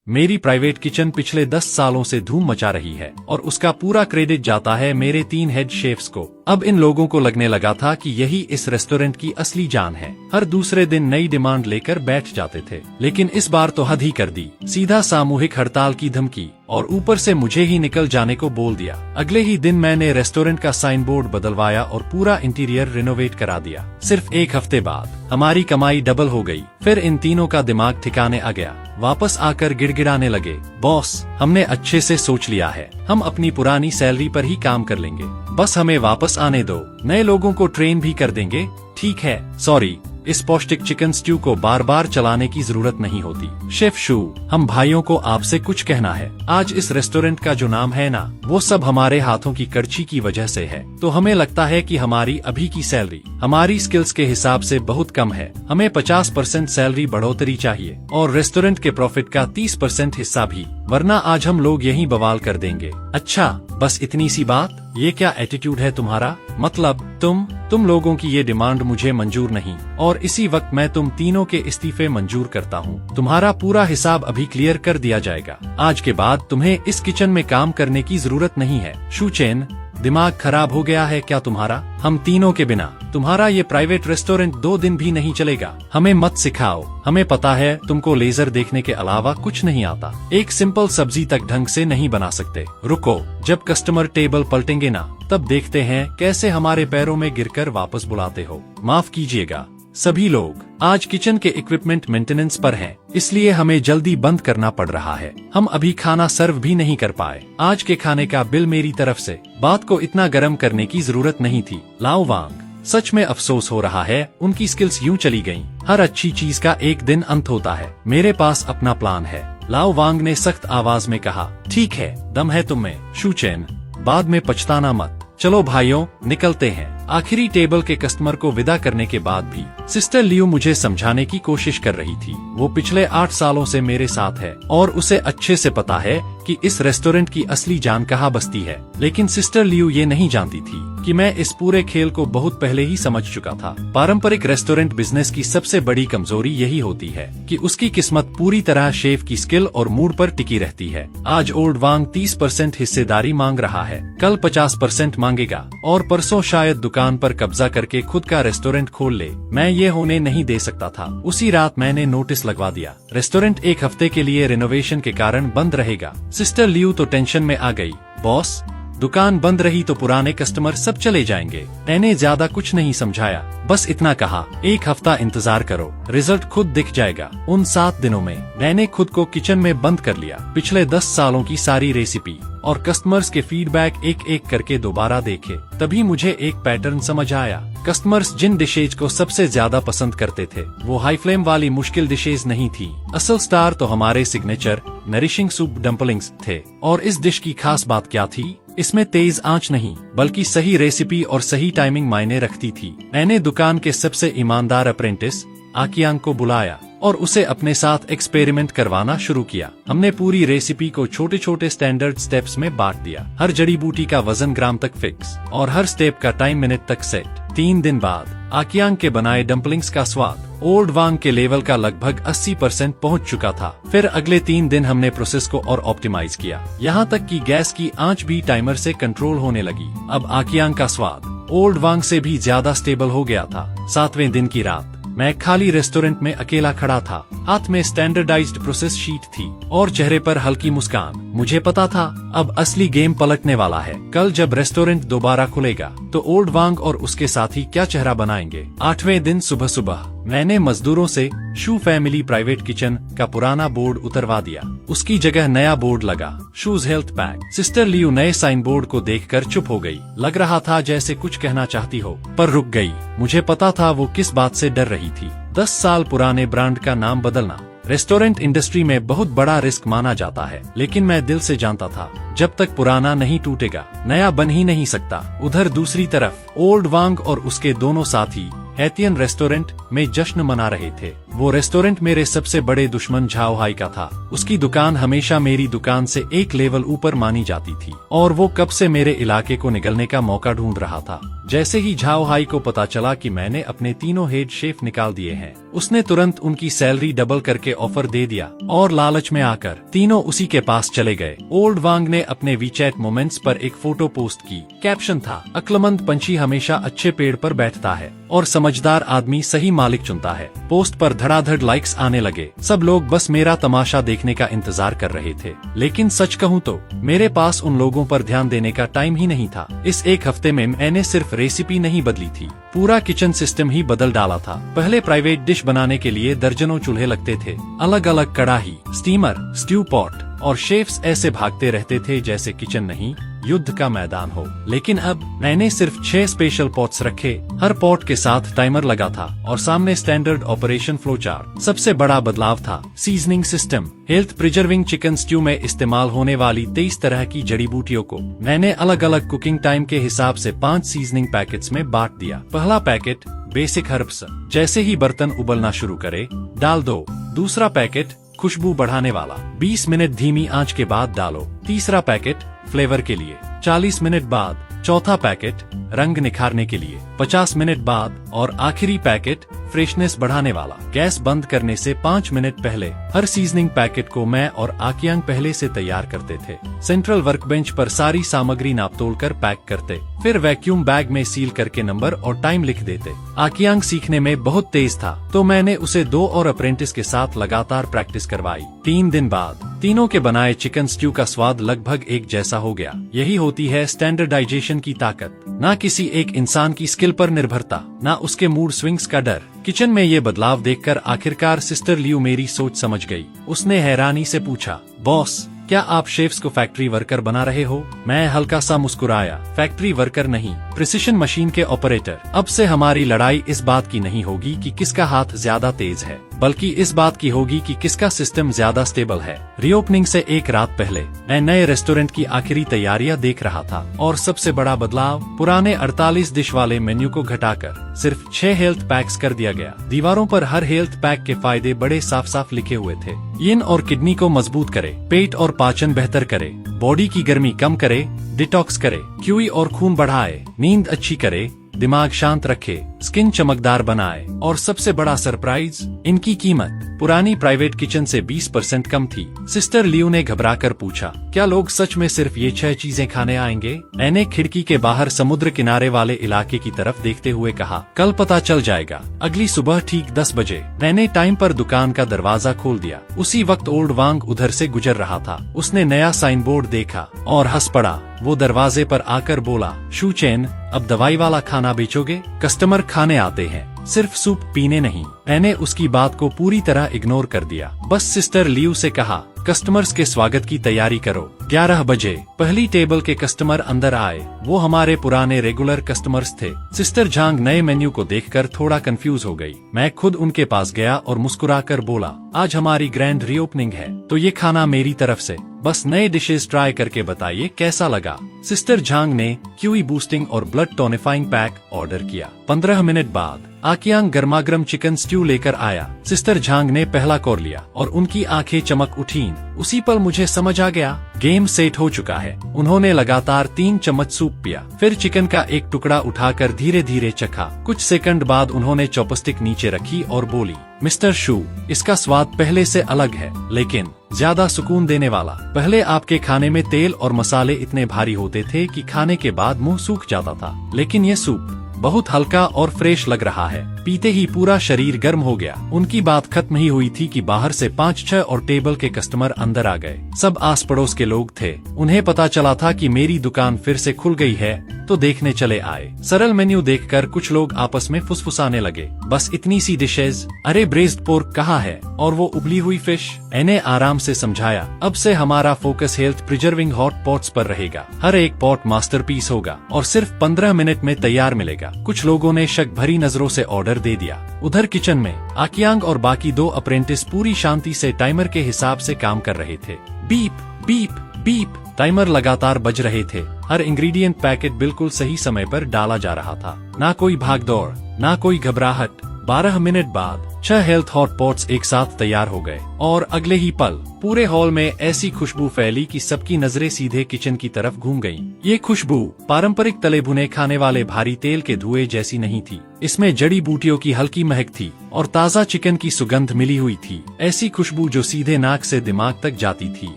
मेरी private kitchen पिछले 10 सालों से धूम मचा रही है और उसका पूरा क्रेडिट जाता है मेरे 3 हेड शेफ्स को। अब इन लोगों को लगने लगा था कि यही इस रेस्टोरेंट की असली जान है। हर दूसरे दिन नई डिमांड लेकर बैठ जाते थे, लेकिन इस बार तो हद ही कर दी। सीधा सामूहिक हड़ताल की धमकी और ऊपर से मुझे ही निकल जाने को बोल दिया। अगले ही दिन मैंने रेस्टोरेंट का साइन बोर्ड बदलवाया और पूरा इंटीरियर रिनोवेट करा दिया। सिर्फ 1 हफ्ते बाद हमारी कमाई डबल हो गई। फिर इन तीनों का दिमाग ठिकाने आ गया। वापस आकर गिड़गिड़ाने लगे, बॉस हमने अच्छे से सोच लिया है, हम अपनी पुरानी सैलरी पर ही काम कर लेंगे, बस हमें वापस आने दो, नए लोगों को ट्रेन भी कर देंगे। ठीक है, सॉरी, इस पौष्टिक चिकन स्ट्यू को बार बार चलाने की जरूरत नहीं होती। शेफ शू, हम भाइयों को आपसे कुछ कहना है। आज इस रेस्टोरेंट का जो नाम है ना, वो सब हमारे हाथों की कड़छी की वजह से है। तो हमें लगता है कि हमारी अभी की सैलरी हमारी स्किल्स के हिसाब से बहुत कम है। हमें 50% सैलरी बढ़ोतरी चाहिए और रेस्टोरेंट के प्रॉफिट का 30% हिस्सा भी, वरना आज हम लोग यहीं बवाल कर देंगे। अच्छा, बस इतनी सी बात? ये क्या एटीट्यूड है तुम्हारा? मतलब तुम लोगों की ये डिमांड मुझे मंजूर नहीं, और इसी वक्त मैं तुम तीनों के इस्तीफे मंजूर करता हूँ। तुम्हारा पूरा हिसाब अभी क्लियर कर दिया जाएगा। आज के बाद तुम्हें इस किचन में काम करने की जरूरत नहीं है। शू चेन, दिमाग खराब हो गया है क्या तुम्हारा? हम तीनों के बिना तुम्हारा ये प्राइवेट रेस्टोरेंट 2 दिन भी नहीं चलेगा। हमें मत सिखाओ, हमें पता है तुमको लेजर देखने के अलावा कुछ नहीं आता। एक सिंपल सब्जी तक ढंग से नहीं बना सकते। रुको, जब कस्टमर टेबल पलटेंगे ना, तब देखते हैं कैसे हमारे पैरों में गिरकर वापस बुलाते हो। माफ कीजिएगा सभी लोग, आज किचन के इक्विपमेंट मेंटेनेंस पर हैं, इसलिए हमें जल्दी बंद करना पड़ रहा है। हम अभी खाना सर्व भी नहीं कर पाए। आज के खाने का बिल मेरी तरफ से। बात को इतना गर्म करने की जरूरत नहीं थी। लाओ वांग, सच में अफसोस हो रहा है, उनकी स्किल्स यूं चली गईं। हर अच्छी चीज का एक दिन अंत होता है। मेरे पास अपना प्लान है, लाओ वांग ने सख्त आवाज में कहा। ठीक है, दम है तुम में, शू चेन, बाद में पछताना मत। चलो भाइयों, निकलते हैं। आखिरी टेबल के कस्टमर को विदा करने के बाद भी सिस्टर लियू मुझे समझाने की कोशिश कर रही थी। वो पिछले 8 सालों से मेरे साथ है और उसे अच्छे से पता है कि इस रेस्टोरेंट की असली जान कहाँ बसती है। लेकिन सिस्टर लियू ये नहीं जानती थी कि मैं इस पूरे खेल को बहुत पहले ही समझ चुका था। पारंपरिक रेस्टोरेंट बिजनेस की सबसे बड़ी कमजोरी यही होती है कि उसकी किस्मत पूरी तरह शेफ की स्किल और मूड पर टिकी रहती है। आज ओल्ड वांग 30% हिस्सेदारी मांग रहा है, कल 50% मांगेगा और परसों शायद दुकान पर कब्जा करके खुद का रेस्टोरेंट खोल ले। मैं ये होने नहीं दे सकता था। उसी रात मैंने नोटिस लगवा दिया, रेस्टोरेंट 1 हफ्ते के लिए रिनोवेशन के कारण बंद रहेगा। सिस्टर लियू तो टेंशन में आ गई। बॉस, दुकान बंद रही तो पुराने कस्टमर सब चले जाएंगे। मैंने ज्यादा कुछ नहीं समझाया, बस इतना कहा, 1 हफ्ता इंतजार करो, रिजल्ट खुद दिख जाएगा। उन 7 दिनों में मैंने खुद को किचन में बंद कर लिया। पिछले 10 सालों की सारी रेसिपी और कस्टमर्स के फीडबैक एक-एक करके दोबारा देखे। तभी मुझे एक पैटर्न समझ आया। कस्टमर्स जिन डिशेज को सबसे ज्यादा पसंद करते थे, वो हाई फ्लेम वाली मुश्किल डिशेज नहीं थी। असल स्टार तो हमारे सिग्नेचर नरिशिंग सूप डम्पलिंग्स थे। और इस डिश की खास बात क्या थी? इसमें तेज आंच नहीं, बल्कि सही रेसिपी और सही टाइमिंग मायने रखती थी। मैंने दुकान के सबसे ईमानदार अप्रेंटिस आकियांग को बुलाया और उसे अपने साथ एक्सपेरिमेंट करवाना शुरू किया। हमने पूरी रेसिपी को छोटे छोटे स्टैंडर्ड स्टेप्स में बांट दिया। हर जड़ी बूटी का वजन ग्राम तक फिक्स और हर स्टेप का टाइम मिनट तक सेट। 3 दिन बाद आकियांग के बनाए डम्पलिंग्स का स्वाद ओल्ड वांग के लेवल का लगभग 80% पहुंच चुका था। फिर अगले 3 दिन हमने प्रोसेस को और ऑप्टिमाइज किया, यहाँ तक कि गैस की आंच भी टाइमर से कंट्रोल होने लगी। अब आकियांग का स्वाद ओल्ड वांग से भी ज्यादा स्टेबल हो गया था। 7वें दिन की रात मैं खाली रेस्टोरेंट में अकेला खड़ा था। हाथ में स्टैंडर्डाइज्ड प्रोसेस शीट थी और चेहरे पर हल्की मुस्कान। मुझे पता था अब असली गेम पलटने वाला है। कल जब रेस्टोरेंट दोबारा खुलेगा तो ओल्ड वांग और उसके साथी क्या चेहरा बनाएंगे। 8वें दिन सुबह सुबह मैंने मजदूरों से शू फैमिली प्राइवेट किचन का पुराना बोर्ड उतरवा दिया। उसकी जगह नया बोर्ड लगा, shoes health pack. Sister Liu नए साइन बोर्ड को देखकर चुप हो गई। लग रहा था जैसे कुछ कहना चाहती हो, पर रुक गई। मुझे पता था वो किस बात से डर रही थी। 10 साल पुराने ब्रांड का नाम बदलना रेस्टोरेंट इंडस्ट्री में बहुत बड़ा रिस्क माना जाता है, लेकिन मैं दिल से जानता था जब तक पुराना नहीं टूटेगा, नया बन ही नहीं सकता। उधर दूसरी तरफ ओल्ड वांग और उसके दोनों साथी हैतियन रेस्टोरेंट में जश्न मना रहे थे। वो रेस्टोरेंट मेरे सबसे बड़े दुश्मन झाओ हाई का था। उसकी दुकान हमेशा मेरी दुकान से एक लेवल ऊपर मानी जाती थी और वो कब से मेरे इलाके को निगलने का मौका ढूंढ रहा था। जैसे ही झाओ हाई को पता चला कि मैंने अपने तीनों हेड शेफ निकाल दिए हैं, उसने तुरंत उनकी सैलरी डबल करके ऑफर दे दिया और लालच में आकर तीनों उसी के पास चले गए। ओल्ड वांग ने अपने वीचैट मोमेंट्स पर एक फोटो पोस्ट की। कैप्शन था, अक्लमंद पंछी हमेशा अच्छे पेड़ पर बैठता है और समझदार आदमी सही मालिक चुनता है। पोस्ट पर धड़ाधड़ लाइक्स आने लगे। सब लोग बस मेरा तमाशा देखने का इंतजार कर रहे थे। लेकिन सच कहूँ तो मेरे पास उन लोगों पर ध्यान देने का टाइम ही नहीं था। इस एक हफ्ते में मैंने सिर्फ रेसिपी नहीं बदली थी, पूरा किचन सिस्टम ही बदल डाला था। पहले प्राइवेट डिश बनाने के लिए दर्जनों चूल्हे लगते थे, अलग अलग कड़ाही, स्टीमर, स्ट्यू पॉट, और शेफ्स ऐसे भागते रहते थे जैसे किचन नहीं युद्ध का मैदान हो। लेकिन अब मैंने सिर्फ 6 स्पेशल पॉट्स रखे, हर पॉट के साथ टाइमर लगा था और सामने स्टैंडर्ड ऑपरेशन फ्लो चार्ट। सबसे बड़ा बदलाव था seasoning system. Health preserving chicken stew में इस्तेमाल होने वाली 23 तरह की जड़ी बूटियों को मैंने अलग अलग कुकिंग टाइम के हिसाब से 5 सीजनिंग पैकेट्स में बांट दिया। पहला पैकेट बेसिक हर्ब्स, जैसे ही बर्तन उबलना शुरू करे डाल दो। दूसरा पैकेट खुशबू बढ़ाने वाला, 20 मिनट धीमी आंच के बाद डालो। तीसरा पैकेट फ्लेवर के लिए, 40 मिनट बाद। चौथा पैकेट रंग निखारने के लिए, 50 मिनट बाद। और आखिरी पैकेट फ्रेशनेस बढ़ाने वाला, गैस बंद करने से 5 मिनट पहले। हर सीजनिंग पैकेट को मैं और आकियांग पहले से तैयार करते थे। सेंट्रल वर्कबेंच पर सारी सामग्री नापतोल कर पैक करते, फिर वैक्यूम बैग में सील करके नंबर और टाइम लिख देते। आकियांग सीखने में बहुत तेज था, तो मैंने उसे 2 और अप्रेंटिस के साथ लगातार प्रैक्टिस करवाई। 3 दिन बाद तीनों के बनाए चिकन स्ट्यू का स्वाद लगभग एक जैसा हो गया। यही होती है स्टैंडर्डाइजेशन की ताकत। ना किसी एक इंसान की स्किल पर निर्भरता, ना उसके मूड स्विंग्स का डर। किचन में ये बदलाव देखकर आखिरकार सिस्टर लियू मेरी सोच समझ गई। उसने हैरानी से पूछा, बॉस, क्या आप शेफ्स को फैक्ट्री वर्कर बना रहे हो? मैं हल्का सा मुस्कुराया। फैक्ट्री वर्कर नहीं, प्रिसिशन मशीन के ऑपरेटर। अब से हमारी लड़ाई इस बात की नहीं होगी कि किसका हाथ ज्यादा तेज है, बल्कि इस बात की होगी कि किसका सिस्टम ज्यादा स्टेबल है। रीओपनिंग से एक रात पहले मैं नए रेस्टोरेंट की आखिरी तैयारियां देख रहा था और सबसे बड़ा बदलाव, पुराने 48 डिश वाले मेन्यू को घटाकर सिर्फ 6 हेल्थ पैक्स कर दिया गया। दीवारों पर हर हेल्थ पैक के फायदे बड़े साफ साफ लिखे हुए थे। यिन और किडनी को मजबूत करे, पेट और पाचन बेहतर करे, बॉडी की गर्मी कम करे, डिटॉक्स करे, क्यूई और खून बढ़ाए, नींद अच्छी करे, दिमाग शांत रखे, स्किन चमकदार बनाए, और सबसे बड़ा सरप्राइज, इनकी कीमत पुरानी प्राइवेट किचन से 20% कम थी। सिस्टर लियू ने घबराकर पूछा, क्या लोग सच में सिर्फ ये 6 चीजें खाने आएंगे? मैंने खिड़की के बाहर समुद्र किनारे वाले इलाके की तरफ देखते हुए कहा, कल पता चल जाएगा। अगली सुबह ठीक 10 बजे मैंने टाइम पर दुकान का दरवाजा खोल दिया। उसी वक्त ओल्ड वांग उधर से गुजर रहा था। उसने नया साइन बोर्ड देखा और हंस पड़ा। वो दरवाजे पर आकर बोला, शू चेन, अब दवाई वाला खाना बेचोगे? कस्टमर खाने आते हैं, सिर्फ सूप पीने नहीं। मैंने उसकी बात को पूरी तरह इग्नोर कर दिया। बस सिस्टर लियू से कहा, कस्टमर्स के स्वागत की तैयारी करो। 11 बजे पहली टेबल के कस्टमर अंदर आए। वो हमारे पुराने रेगुलर कस्टमर्स थे। सिस्टर झांग नए मेन्यू को देखकर थोड़ा कंफ्यूज हो गई। मैं खुद उनके पास गया और मुस्कुराकर बोला, आज हमारी ग्रैंड रीओपनिंग है, तो ये खाना मेरी तरफ से। बस नए डिशेस ट्राई करके बताइए कैसा लगा। सिस्टर झांग ने क्यूई बूस्टिंग और ब्लड टोनिफाइंग पैक ऑर्डर किया। 15 मिनट बाद आकियांग गर्मागर्म चिकन स्ट्यू लेकर आया। सिस्टर झांग ने पहला कौर लिया और उनकी आंखें चमक उठीं। उसी पल मुझे समझ आ गया, गेम सेट हो चुका है। उन्होंने लगातार 3 चम्मच सूप पिया, फिर चिकन का एक टुकड़ा उठाकर धीरे धीरे चखा। कुछ सेकंड बाद उन्होंने चॉपस्टिक नीचे रखी और बोली, मिस्टर शू, इसका स्वाद पहले से अलग है, लेकिन ज्यादा सुकून देने वाला। पहले आपके खाने में तेल और मसाले इतने भारी होते थे कि खाने के बाद मुंह सूख जाता था, लेकिन ये सूप बहुत हल्का और फ्रेश लग रहा है। पीते ही पूरा शरीर गर्म हो गया। उनकी बात खत्म ही हुई थी कि बाहर से 5-6 और टेबल के कस्टमर अंदर आ गए। सब आस पड़ोस के लोग थे। उन्हें पता चला था कि मेरी दुकान फिर से खुल गई है, तो देखने चले आए। सरल मेन्यू देखकर कुछ लोग आपस में फुसफुसाने लगे, बस इतनी सी डिशेज, अरे ब्रेस्ड पोर्क कहाँ है, और वो उबली हुई फिश। मैंने आराम से समझाया, अब से हमारा focus health preserving hot pots पर रहेगा। हर एक पॉट मास्टरपीस होगा और सिर्फ 15 मिनट में तैयार मिलेगा। कुछ लोगों ने शक भरी नजरों से ऑर्डर दे दिया। उधर किचन में आकियांग और बाकी 2 अप्रेंटिस पूरी शांति से टाइमर के हिसाब से काम कर रहे थे। बीप बीप बीप टाइमर लगातार बज रहे थे। हर इंग्रेडिएंट पैकेट बिल्कुल सही समय पर डाला जा रहा था। ना कोई भागदौड़, ना कोई घबराहट। 12 मिनट बाद 6 हेल्थ हॉट पॉट्स एक साथ तैयार हो गए और अगले ही पल पूरे हॉल में ऐसी खुशबू फैली कि सबकी नजरें सीधे किचन की तरफ घूम गईं। ये खुशबू पारंपरिक तले भुने खाने वाले भारी तेल के धुएं जैसी नहीं थी। इसमें जड़ी बूटियों की हल्की महक थी और ताज़ा चिकन की सुगंध मिली हुई थी। ऐसी खुशबू जो सीधे नाक से दिमाग तक जाती थी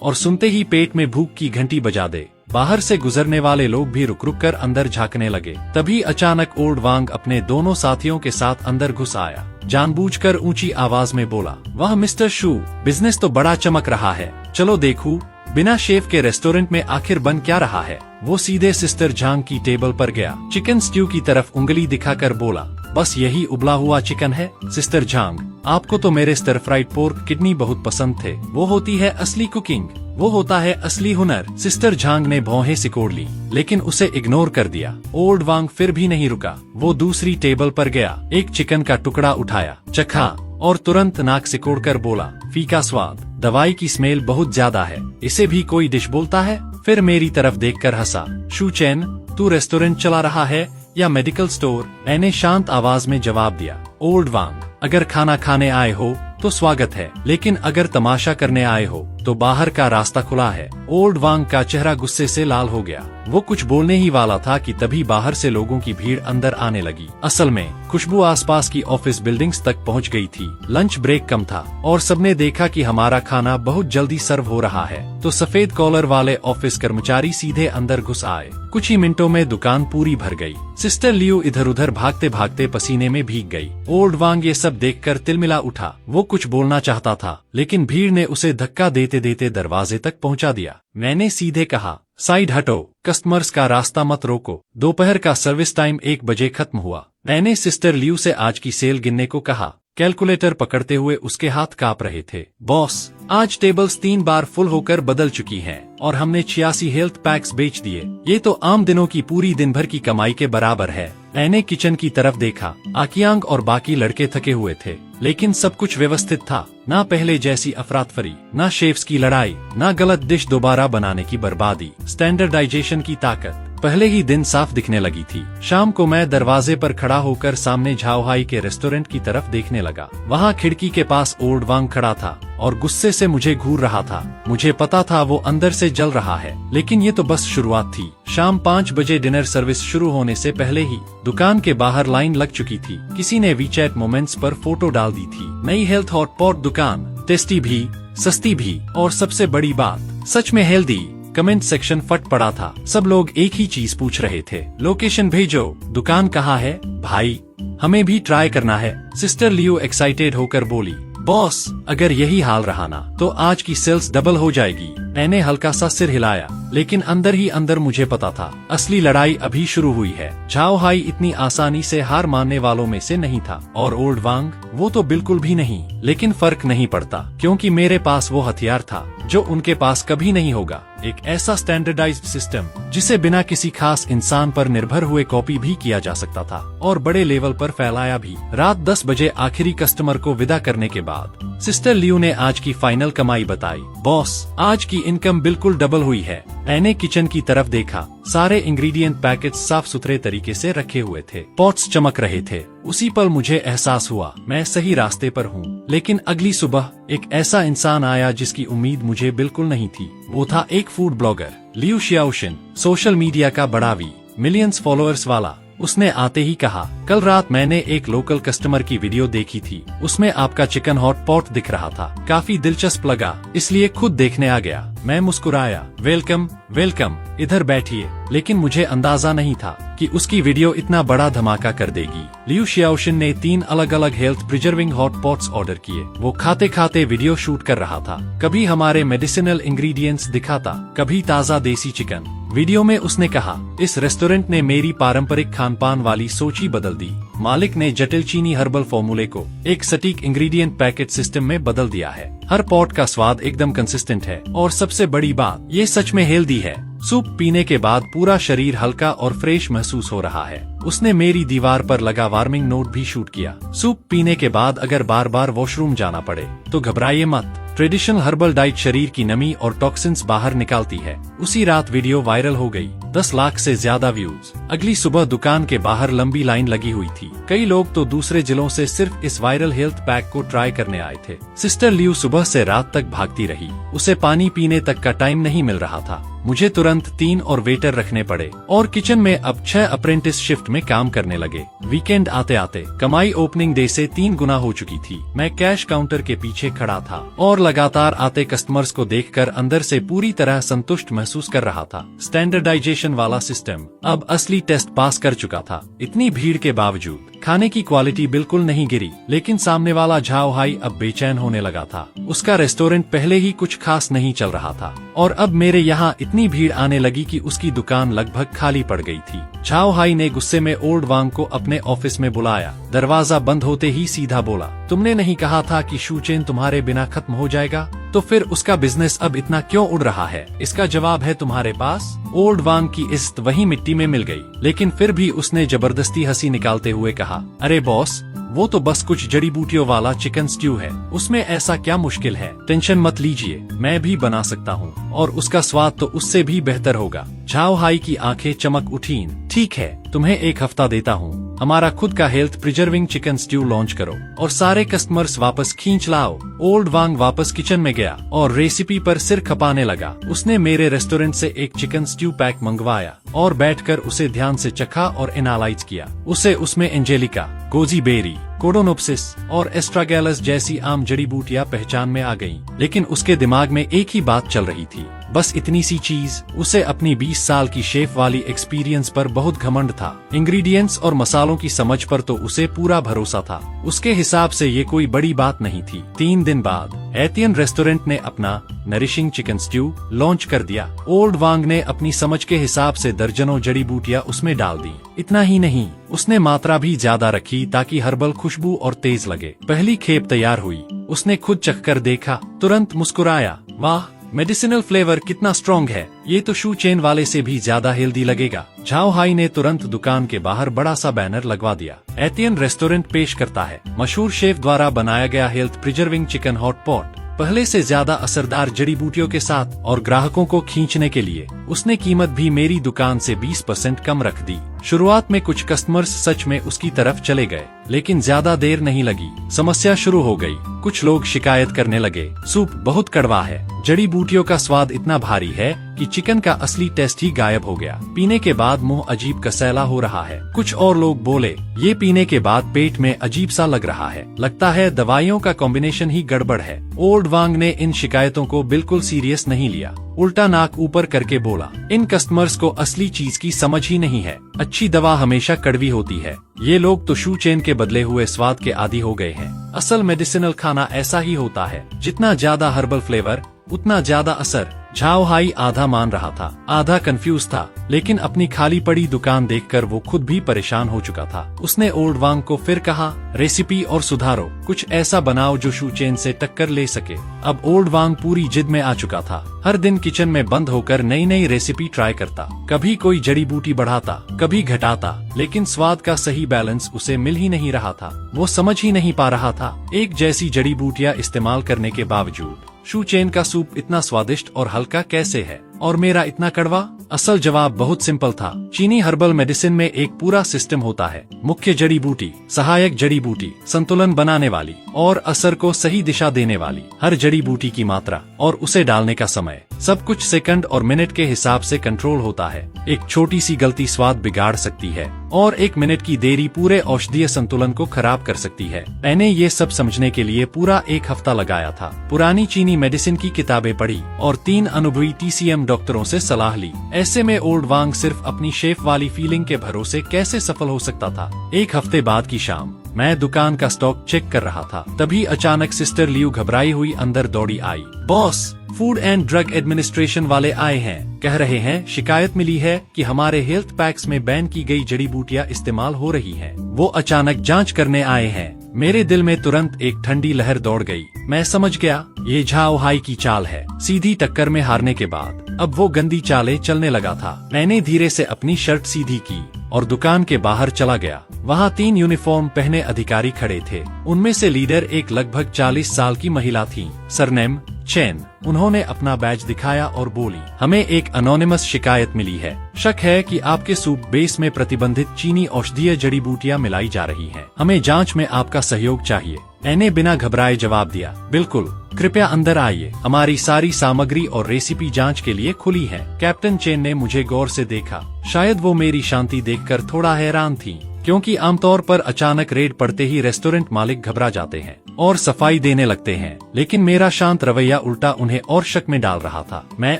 और सुनते ही पेट में भूख की घंटी बजा दे। बाहर से गुजरने वाले लोग भी रुक रुक कर अंदर झांकने लगे। तभी अचानक ओल्ड वांग अपने दोनों साथियों के साथ अंदर घुस आया। जानबूझकर ऊंची आवाज में बोला, वाह मिस्टर शू, बिजनेस तो बड़ा चमक रहा है। चलो देखूं, बिना शेफ के रेस्टोरेंट में आखिर बन क्या रहा है। वो सीधे सिस्टर झांग की टेबल पर गया, चिकन स्ट्यू की तरफ उंगली दिखाकर बोला, बस यही उबला हुआ चिकन है सिस्टर झांग। आपको तो मेरे स्टर फ्राइड पोर्क किडनी बहुत पसंद थे। वो होती है असली कुकिंग, वो होता है असली हुनर। सिस्टर झांग ने भौहें सिकोड़ ली, लेकिन उसे इग्नोर कर दिया। ओल्ड वांग फिर भी नहीं रुका। वो दूसरी टेबल पर गया, एक चिकन का टुकड़ा उठाया, चखा और तुरंत नाक सिकोड़कर बोला, फीका स्वाद, दवाई की स्मेल बहुत ज्यादा है। इसे भी कोई डिश बोलता है? फिर मेरी तरफ देखकर हंसा। शू चैन, तू रेस्टोरेंट चला रहा है या मेडिकल स्टोर? मैंने शांत आवाज में जवाब दिया। ओल्ड वांग, अगर खाना खाने आए हो तो स्वागत है, लेकिन अगर तमाशा करने आए हो तो बाहर का रास्ता खुला है। ओल्ड वांग का चेहरा गुस्से से लाल हो गया। वो कुछ बोलने ही वाला था कि तभी बाहर से लोगों की भीड़ अंदर आने लगी। असल में खुशबू आसपास की ऑफिस बिल्डिंग्स तक पहुंच गई थी। लंच ब्रेक कम था और सबने देखा कि हमारा खाना बहुत जल्दी सर्व हो रहा है, तो सफेद कॉलर वाले ऑफिस कर्मचारी सीधे अंदर घुस आए। कुछ ही मिनटों में दुकान पूरी भर गई। सिस्टर लियो इधर उधर भागते भागते पसीने में भीग गई। ओल्ड वांग ये सब देखकर तिलमिला उठा। वो कुछ बोलना चाहता था, लेकिन भीड़ ने उसे धक्का देते देते दरवाजे तक पहुंचा दिया। मैंने सीधे कहा, साइड हटो, कस्टमर्स का रास्ता मत रोको। दोपहर का सर्विस टाइम 1 बजे खत्म हुआ। मैंने सिस्टर लियू से आज की सेल गिनने को कहा। कैलकुलेटर पकड़ते हुए उसके हाथ कांप रहे थे। बॉस, आज टेबल्स 3 बार फुल होकर बदल चुकी हैं और हमने 86 हेल्थ पैक्स बेच दिए। ये तो आम दिनों की पूरी दिन भर की कमाई के बराबर है। मैंने किचन की तरफ देखा। आकियांग और बाकी लड़के थके हुए थे, लेकिन सब कुछ व्यवस्थित था। ना पहले जैसी अफरातफरी, ना शेफ्स की लड़ाई, ना गलत डिश दोबारा बनाने की बर्बादी। स्टैंडर्डाइजेशन की ताकत पहले ही दिन साफ दिखने लगी थी। शाम को मैं दरवाजे पर खड़ा होकर सामने झाओहाई के रेस्टोरेंट की तरफ देखने लगा। वहाँ खिड़की के पास ओल्ड वांग खड़ा था और गुस्से से मुझे घूर रहा था। मुझे पता था वो अंदर से जल रहा है, लेकिन ये तो बस शुरुआत थी। शाम 5 बजे डिनर सर्विस शुरू होने से पहले ही दुकान के बाहर लाइन लग चुकी थी। किसी ने वीचैट मोमेंट्स पर फोटो डाल दी थी। नई हेल्थ हॉट पॉट दुकान, टेस्टी भी, सस्ती भी और सबसे बड़ी बात, सच में हेल्दी। कमेंट सेक्शन फट पड़ा था। सब लोग एक ही चीज पूछ रहे थे, लोकेशन भेजो, दुकान कहाँ है भाई, हमें भी ट्राई करना है। सिस्टर लियो एक्साइटेड होकर बोली, बॉस, अगर यही हाल रहा ना तो आज की सेल्स डबल हो जाएगी। मैंने हल्का सा सिर हिलाया, लेकिन अंदर ही अंदर मुझे पता था असली लड़ाई अभी शुरू हुई है। झाओहाई इतनी आसानी से हार मानने वालों में से नहीं था, और ओल्ड वांग वो तो बिल्कुल भी नहीं। लेकिन फर्क नहीं पड़ता, क्योंकि मेरे पास वो हथियार था जो उनके पास कभी नहीं होगा। एक ऐसा स्टैंडर्डाइज्ड सिस्टम जिसे बिना किसी खास इंसान पर निर्भर हुए कॉपी भी किया जा सकता था और बड़े लेवल पर फैलाया भी। रात 10 बजे आखिरी कस्टमर को विदा करने के बाद सिस्टर लियू ने आज की फाइनल कमाई बताई। बॉस, आज की इनकम बिल्कुल डबल हुई है। मैंने किचन की तरफ देखा। सारे इंग्रेडिएंट पैकेट्स साफ सुथरे तरीके से रखे हुए थे, पॉट्स चमक रहे थे। उसी पल मुझे एहसास हुआ मैं सही रास्ते पर हूँ। लेकिन अगली सुबह एक ऐसा इंसान आया जिसकी उम्मीद मुझे बिल्कुल नहीं थी। वो था एक फूड ब्लॉगर, लियू शियाओशिन, सोशल मीडिया का बड़ा वी, मिलियंस फॉलोअर्स वाला। उसने आते ही कहा, कल रात मैंने एक लोकल कस्टमर की वीडियो देखी थी, उसमें आपका चिकन हॉट पॉट दिख रहा था। काफी दिलचस्प लगा, इसलिए खुद देखने आ गया। मैं मुस्कुराया, वेलकम वेलकम, इधर बैठिए। लेकिन मुझे अंदाजा नहीं था कि उसकी वीडियो इतना बड़ा धमाका कर देगी। लियू शियाओशिन ने 3 अलग अलग health preserving hot pots order किए। वो खाते खाते वीडियो शूट कर रहा था। कभी हमारे मेडिसिनल इंग्रेडिएंट्स दिखाता, कभी ताज़ा देसी चिकन। वीडियो में उसने कहा, इस रेस्टोरेंट ने मेरी पारंपरिक खानपान वाली सोच ही बदल दी। मालिक ने जटिल चीनी हर्बल फॉर्मूले को एक सटीक इंग्रेडिएंट पैकेट सिस्टम में बदल दिया है। हर पॉट का स्वाद एकदम कंसिस्टेंट है, और सबसे बड़ी बात, ये सच में हेल्दी है। सूप पीने के बाद पूरा शरीर हल्का और फ्रेश महसूस हो रहा है। उसने मेरी दीवार पर लगा वार्मिंग नोट भी शूट किया। सूप पीने के बाद अगर बार बार वॉशरूम जाना पड़े तो घबराइए मत, ट्रेडिशनल हर्बल डाइट शरीर की नमी और टॉक्सिन्स बाहर निकालती है। उसी रात वीडियो वायरल हो गई, 10 लाख से ज्यादा व्यूज। अगली सुबह दुकान के बाहर लंबी लाइन लगी हुई थी। कई लोग तो दूसरे जिलों से सिर्फ इस वायरल हेल्थ पैक को ट्राई करने आए थे। सिस्टर लियू सुबह से रात तक भागती रही, उसे पानी पीने तक का टाइम नहीं मिल रहा था। मुझे तुरंत 3 और वेटर रखने पड़े और किचन में अब 6 अप्रेंटिस शिफ्ट में काम करने लगे। वीकेंड आते आते कमाई ओपनिंग डे से 3 गुना हो चुकी थी। मैं कैश काउंटर के पीछे खड़ा था और लगातार आते कस्टमर्स को देखकर अंदर से पूरी तरह संतुष्ट महसूस कर रहा था। स्टैंडर्डाइजेशन वाला सिस्टम अब असली टेस्ट पास कर चुका था। इतनी भीड़ के बावजूद खाने की क्वालिटी बिल्कुल नहीं गिरी, लेकिन सामने वाला झाओ हाई अब बेचैन होने लगा था। उसका रेस्टोरेंट पहले ही कुछ खास नहीं चल रहा था और अब मेरे यहाँ इतनी भीड़ आने लगी कि उसकी दुकान लगभग खाली पड़ गई थी। झाओ हाई ने गुस्से में ओल्ड वांग को अपने ऑफिस में बुलाया। दरवाजा बंद होते ही सीधा बोला, तुमने नहीं कहा था कि शू चेन तुम्हारे बिना खत्म हो जाएगा? तो फिर उसका बिजनेस अब इतना क्यों उड़ रहा है? इसका जवाब है तुम्हारे पास। ओल्ड वांग की इज्जत वही मिट्टी में मिल गई, लेकिन फिर भी उसने जबरदस्ती हंसी निकालते हुए कहा, अरे बॉस, वो तो बस कुछ जड़ी बूटियों वाला चिकन स्ट्यू है, उसमें ऐसा क्या मुश्किल है? टेंशन मत लीजिए, मैं भी बना सकता हूँ और उसका स्वाद तो उससे भी बेहतर होगा। झाओ हाई की आंखें चमक उठीं। ठीक है, तुम्हें 1 हफ्ता देता हूँ। हमारा खुद का health preserving chicken stew launch करो और सारे कस्टमर्स वापस खींच लाओ। ओल्ड वांग वापस किचन में गया और रेसिपी पर सिर खपाने लगा। उसने मेरे रेस्टोरेंट से एक चिकन स्ट्यू पैक मंगवाया और बैठकर उसे ध्यान से चखा और एनालाइज किया। उसे उसमें एंजेलिका, गोजी बेरी, कोडोनोप्सिस और एस्ट्रागैलस जैसी आम जड़ी बूटियां पहचान में आ गईं, लेकिन उसके दिमाग में एक ही बात चल रही थी, बस इतनी सी चीज। उसे अपनी 20 साल की शेफ वाली एक्सपीरियंस पर बहुत घमंड था। इंग्रेडिएंट्स और मसालों की समझ पर तो उसे पूरा भरोसा था। उसके हिसाब से ये कोई बड़ी बात नहीं थी। 3 दिन बाद एतियन रेस्टोरेंट ने अपना नरिशिंग चिकन स्ट्यू लॉन्च कर दिया। ओल्ड वांग ने अपनी समझ के हिसाब से दर्जनों जड़ी बूटियां उसमें डाल दी। इतना ही नहीं, उसने मात्रा भी ज्यादा रखी ताकि हर्बल खुशबू और तेज लगे। पहली खेप तैयार हुई, उसने खुद चखकर देखा, तुरंत मुस्कुराया, वाह, मेडिसिनल फ्लेवर कितना स्ट्रॉन्ग है, ये तो शू चेन वाले से भी ज्यादा हेल्दी लगेगा। झाओ हाई ने तुरंत दुकान के बाहर बड़ा सा बैनर लगवा दिया। एतियन रेस्टोरेंट पेश करता है मशहूर शेफ द्वारा बनाया गया health preserving chicken hot pot, पहले से ज्यादा असरदार जड़ी बूटियों के साथ। और ग्राहकों को खींचने के लिए उसने कीमत भी मेरी दुकान से 20% कम रख दी। शुरुआत में कुछ कस्टमर्स सच में उसकी तरफ चले गए, लेकिन ज्यादा देर नहीं लगी, समस्या शुरू हो गई। कुछ लोग शिकायत करने लगे, सूप बहुत कड़वा है, जड़ी बूटियों का स्वाद इतना भारी है कि चिकन का असली टेस्ट ही गायब हो गया, पीने के बाद मुंह अजीब कसैला हो रहा है। कुछ और लोग बोले, ये पीने के बाद पेट में अजीब सा लग रहा है, लगता है दवाइयों का कॉम्बिनेशन ही गड़बड़ है। ओल्ड वांग ने इन शिकायतों को बिल्कुल सीरियस नहीं लिया, उल्टा नाक ऊपर करके बोला, इन कस्टमर्स को असली चीज की समझ ही नहीं है। अच्छी दवा हमेशा कड़वी होती है, ये लोग तो शू चेन के बदले हुए स्वाद के आदी हो गए हैं। असल मेडिसिनल खाना ऐसा ही होता है, जितना ज्यादा हर्बल फ्लेवर उतना ज्यादा असर। झाओ हाई आधा मान रहा था, आधा कंफ्यूज था, लेकिन अपनी खाली पड़ी दुकान देखकर वो खुद भी परेशान हो चुका था। उसने ओल्ड वांग को फिर कहा, रेसिपी और सुधारो, कुछ ऐसा बनाओ जो शू चेन से टक्कर ले सके। अब ओल्ड वांग पूरी जिद में आ चुका था। हर दिन किचन में बंद होकर नई नई रेसिपी ट्राई करता, कभी कोई जड़ी बूटी बढ़ाता, कभी घटाता, लेकिन स्वाद का सही बैलेंस उसे मिल ही नहीं रहा था। वो समझ ही नहीं पा रहा था, एक जैसी जड़ी बूटियां इस्तेमाल करने के बावजूद शू चेन का सूप इतना स्वादिष्ट और हल्का कैसे है और मेरा इतना कड़वा? असल जवाब बहुत सिंपल था। चीनी हर्बल मेडिसिन में एक पूरा सिस्टम होता है, मुख्य जड़ी बूटी, सहायक जड़ी बूटी, संतुलन बनाने वाली और असर को सही दिशा देने वाली। हर जड़ी बूटी की मात्रा और उसे डालने का समय सब कुछ सेकंड और मिनट के हिसाब से कंट्रोल होता है। एक छोटी सी गलती स्वाद बिगाड़ सकती है और 1 मिनट की देरी पूरे औषधीय संतुलन को खराब कर सकती है। मैंने ये सब समझने के लिए पूरा 1 हफ्ता लगाया था। पुरानी चीनी मेडिसिन की किताबें पढ़ी और 3 अनुभवी TCM डॉक्टरों से सलाह ली। ऐसे में ओल्ड वांग सिर्फ अपनी शेफ वाली फीलिंग के भरोसे कैसे सफल हो सकता था। 1 हफ्ते बाद की शाम मैं दुकान का स्टॉक चेक कर रहा था, तभी अचानक सिस्टर लियू घबराई हुई अंदर दौड़ी आई। Boss, food and drug administration वाले आए हैं, कह रहे हैं शिकायत मिली है कि हमारे हेल्थ पैक्स में बैन की गई जड़ी बूटियां इस्तेमाल हो रही हैं। वो अचानक जांच करने आए हैं। मेरे दिल में तुरंत एक ठंडी लहर दौड़ गई। मैं समझ गया, ये झाओ हाई की चाल है। सीधी टक्कर में हारने के बाद अब वो गंदी चालें चलने लगा था। मैंने धीरे से अपनी शर्ट सीधी की और दुकान के बाहर चला गया। वहाँ 3 यूनिफॉर्म पहने अधिकारी खड़े थे। उनमें से लीडर एक लगभग 40 साल की महिला थी, सरनेम चेन। उन्होंने अपना बैज दिखाया और बोली, हमें एक अनोनिमस शिकायत मिली है। शक है कि आपके सूप बेस में प्रतिबंधित चीनी औषधीय जड़ी बूटियां मिलाई जा रही हैं। हमें जांच में आपका सहयोग चाहिए। मैंने बिना घबराए जवाब दिया, बिल्कुल, कृपया अंदर आइए। हमारी सारी सामग्री और रेसिपी जांच के लिए खुली है। कैप्टन चेन ने मुझे गौर से देखा। शायद वो मेरी शांति देखकर थोड़ा हैरान थी, क्योंकि आमतौर पर अचानक रेड पड़ते ही रेस्टोरेंट मालिक घबरा जाते हैं और सफाई देने लगते हैं, लेकिन मेरा शांत रवैया उल्टा उन्हें और शक में डाल रहा था। मैं